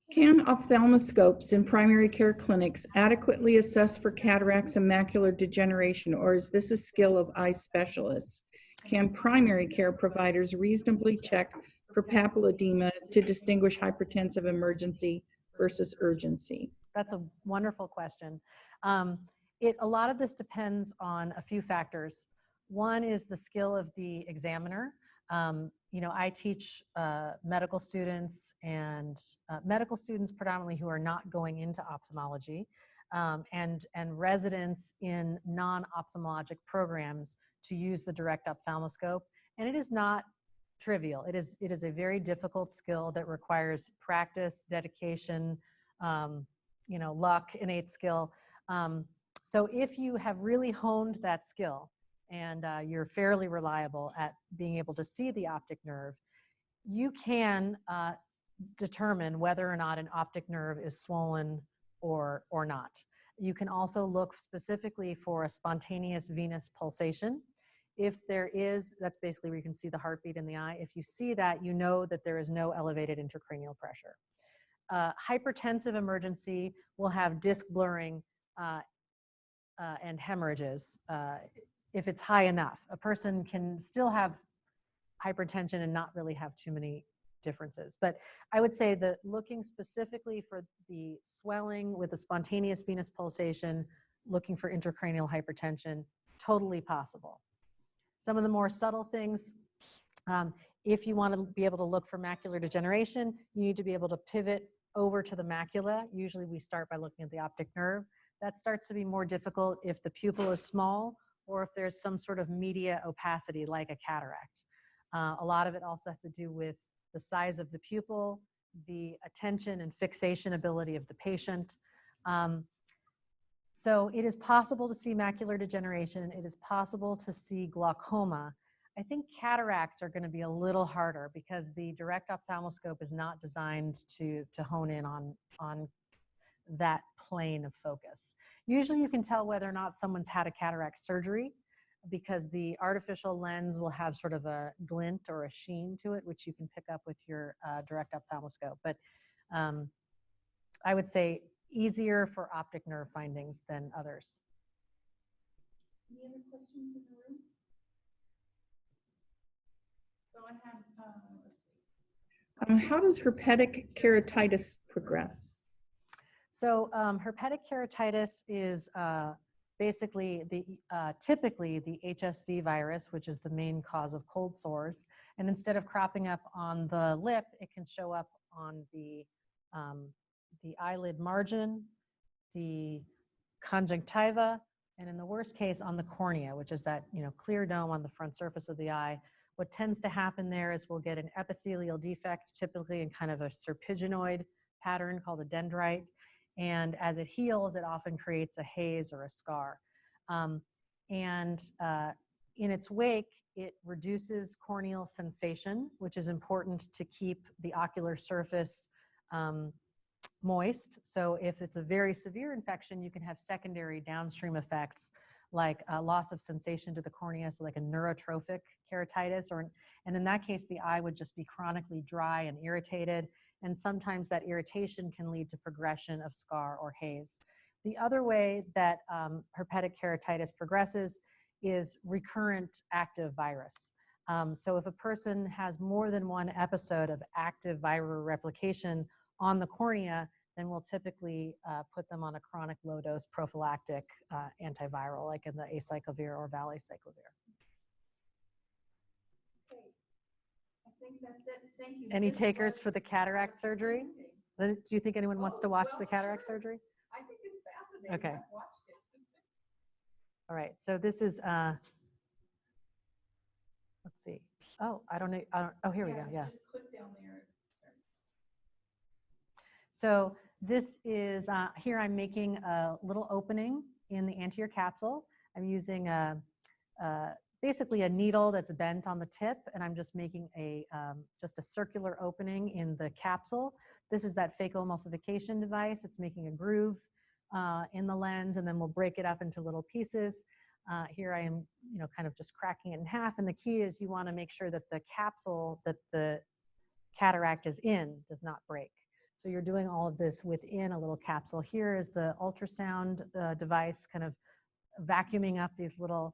Can ophthalmoscopes in primary care clinics adequately assess for cataracts and macular degeneration, or is this a skill of eye specialists? Can primary care providers reasonably check for papilledema to distinguish hypertensive emergency versus urgency? That's a wonderful question. A lot of this depends on a few factors. One is the skill of the examiner. I teach medical students and medical students predominantly who are not going into ophthalmology and residents in non-ophthalmologic programs to use the direct ophthalmoscope. And it is not trivial. It is a very difficult skill that requires practice, dedication, luck, innate skill. So if you have really honed that skill, and you're fairly reliable at being able to see the optic nerve, you can determine whether or not an optic nerve is swollen or not. You can also look specifically for a spontaneous venous pulsation. If there is, that's basically where you can see the heartbeat in the eye. If you see that, you know that there is no elevated intracranial pressure. Hypertensive emergency will have disc blurring and hemorrhages if it's high enough. A person can still have hypertension and not really have too many differences. But I would say that looking specifically for the swelling with a spontaneous venous pulsation, looking for intracranial hypertension, totally possible. Some of the more subtle things, if you want to be able to look for macular degeneration, you need to be able to pivot over to the macula. Usually we start by looking at the optic nerve. That starts to be more difficult if the pupil is small or if there's some sort of media opacity like a cataract. A lot of it also has to do with the size of the pupil, the attention and fixation ability of the patient. So it is possible to see macular degeneration. It is possible to see glaucoma. I think cataracts are going to be a little harder because the direct ophthalmoscope is not designed to hone in on that plane of focus. Usually you can tell whether or not someone's had a cataract surgery because the artificial lens will have sort of a glint or a sheen to it, which you can pick up with your direct ophthalmoscope. But I would say easier for optic nerve findings than others. Any other questions in the room? So I had, let's see. How does herpetic keratitis progress? So herpetic keratitis is basically typically the HSV virus, which is the main cause of cold sores. And instead of cropping up on the lip, it can show up on the eyelid margin, the conjunctiva, and in the worst case on the cornea, which is that clear dome on the front surface of the eye. What tends to happen there is we'll get an epithelial defect, typically in kind of a serpiginoid pattern called a dendrite. And as it heals, it often creates a haze or a scar. In its wake, it reduces corneal sensation, which is important to keep the ocular surface moist. So if it's a very severe infection, you can have secondary downstream effects like loss of sensation to the cornea, so like a neurotrophic keratitis, and in that case, the eye would just be chronically dry and irritated. And sometimes that irritation can lead to progression of scar or haze. The other way that herpetic keratitis progresses is recurrent active virus. So if a person has more than one episode of active viral replication on the cornea, then we'll typically put them on a chronic low-dose prophylactic antiviral, like in the acyclovir or valacyclovir. Okay. I think that's it. Thank you. Any This takers was for the cataract surgery? fascinating. Do you think anyone wants to watch well, the cataract sure. surgery? I think it's fascinating. Okay. I've watched it. All right, so this is, let's see. Oh, I don't know. Oh, here we go, yeah. Just click down there. So this is, here I'm making a little opening in the anterior capsule. I'm using basically a needle that's bent on the tip, and I'm just making just a circular opening in the capsule. This is that phacoemulsification device. It's making a groove in the lens, and then we'll break it up into little pieces. Here I am, kind of just cracking it in half. And the key is you want to make sure that the capsule that the cataract is in does not break. So you're doing all of this within a little capsule. Here is the ultrasound device kind of vacuuming up these little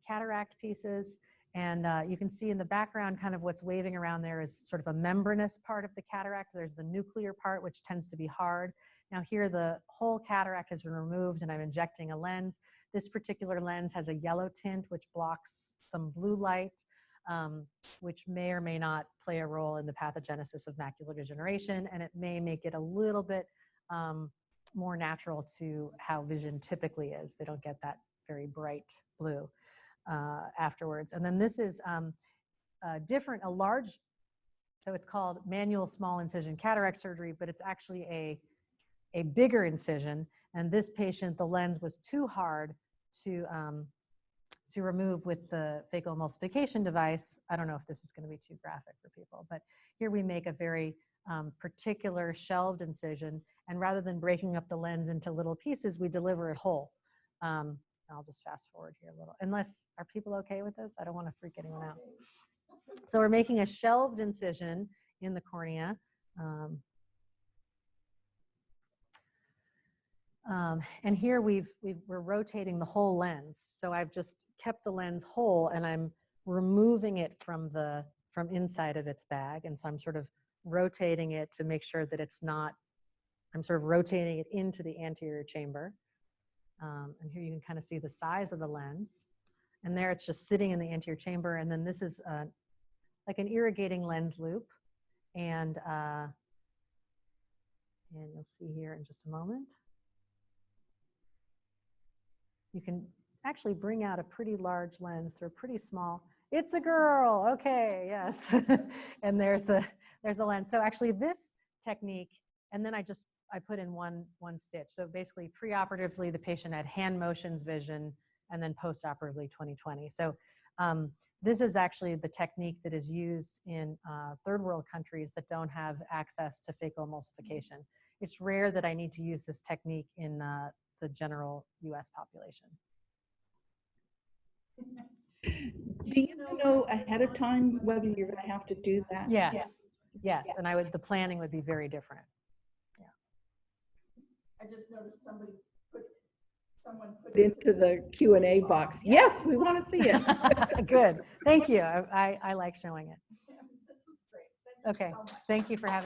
cataract pieces. And you can see in the background kind of what's waving around there is sort of a membranous part of the cataract. There's the nuclear part, which tends to be hard. Now here the whole cataract has been removed and I'm injecting a lens. This particular lens has a yellow tint which blocks some blue light, which may or may not play a role in the pathogenesis of macular degeneration, and it may make it a little bit more natural to how vision typically is. They don't get that very bright blue afterwards. And then this is different, a large, so it's called manual small incision cataract surgery, but it's actually a bigger incision. And this patient, the lens was too hard to remove with the phacoemulsification device. I don't know if this is going to be too graphic for people, but here we make a very particular shelved incision, and rather than breaking up the lens into little pieces, we deliver it whole. I'll just fast forward here a little. Are people okay with this? I don't want to freak anyone out. So we're making a shelved incision in the cornea. And here we're rotating the whole lens. So I've just kept the lens whole and I'm removing it from inside of its bag. And so I'm sort of rotating it to make sure that it's not, I'm sort of rotating it into the anterior chamber. And here you can kind of see the size of the lens. And there it's just sitting in the anterior chamber. And then this is like an irrigating lens loop. And you'll see here in just a moment. You can actually bring out a pretty large lens through a pretty small, it's a girl, okay, yes. And there's the lens. So actually this technique, and then I put in one stitch. So basically preoperatively, the patient had hand motions vision, and then postoperatively 20/20. So this is actually the technique that is used in third world countries that don't have access to phacoemulsification. It's rare that I need to use this technique in the general US population. Do you know ahead of time whether you're going to have to do that? Yes, yes, and the planning would be very different. Yeah. I just noticed someone put Put into the Q&A box. Yes, we want to see it. Good, thank you. I like showing it. This is great. Thank you Okay, so much. thank you for having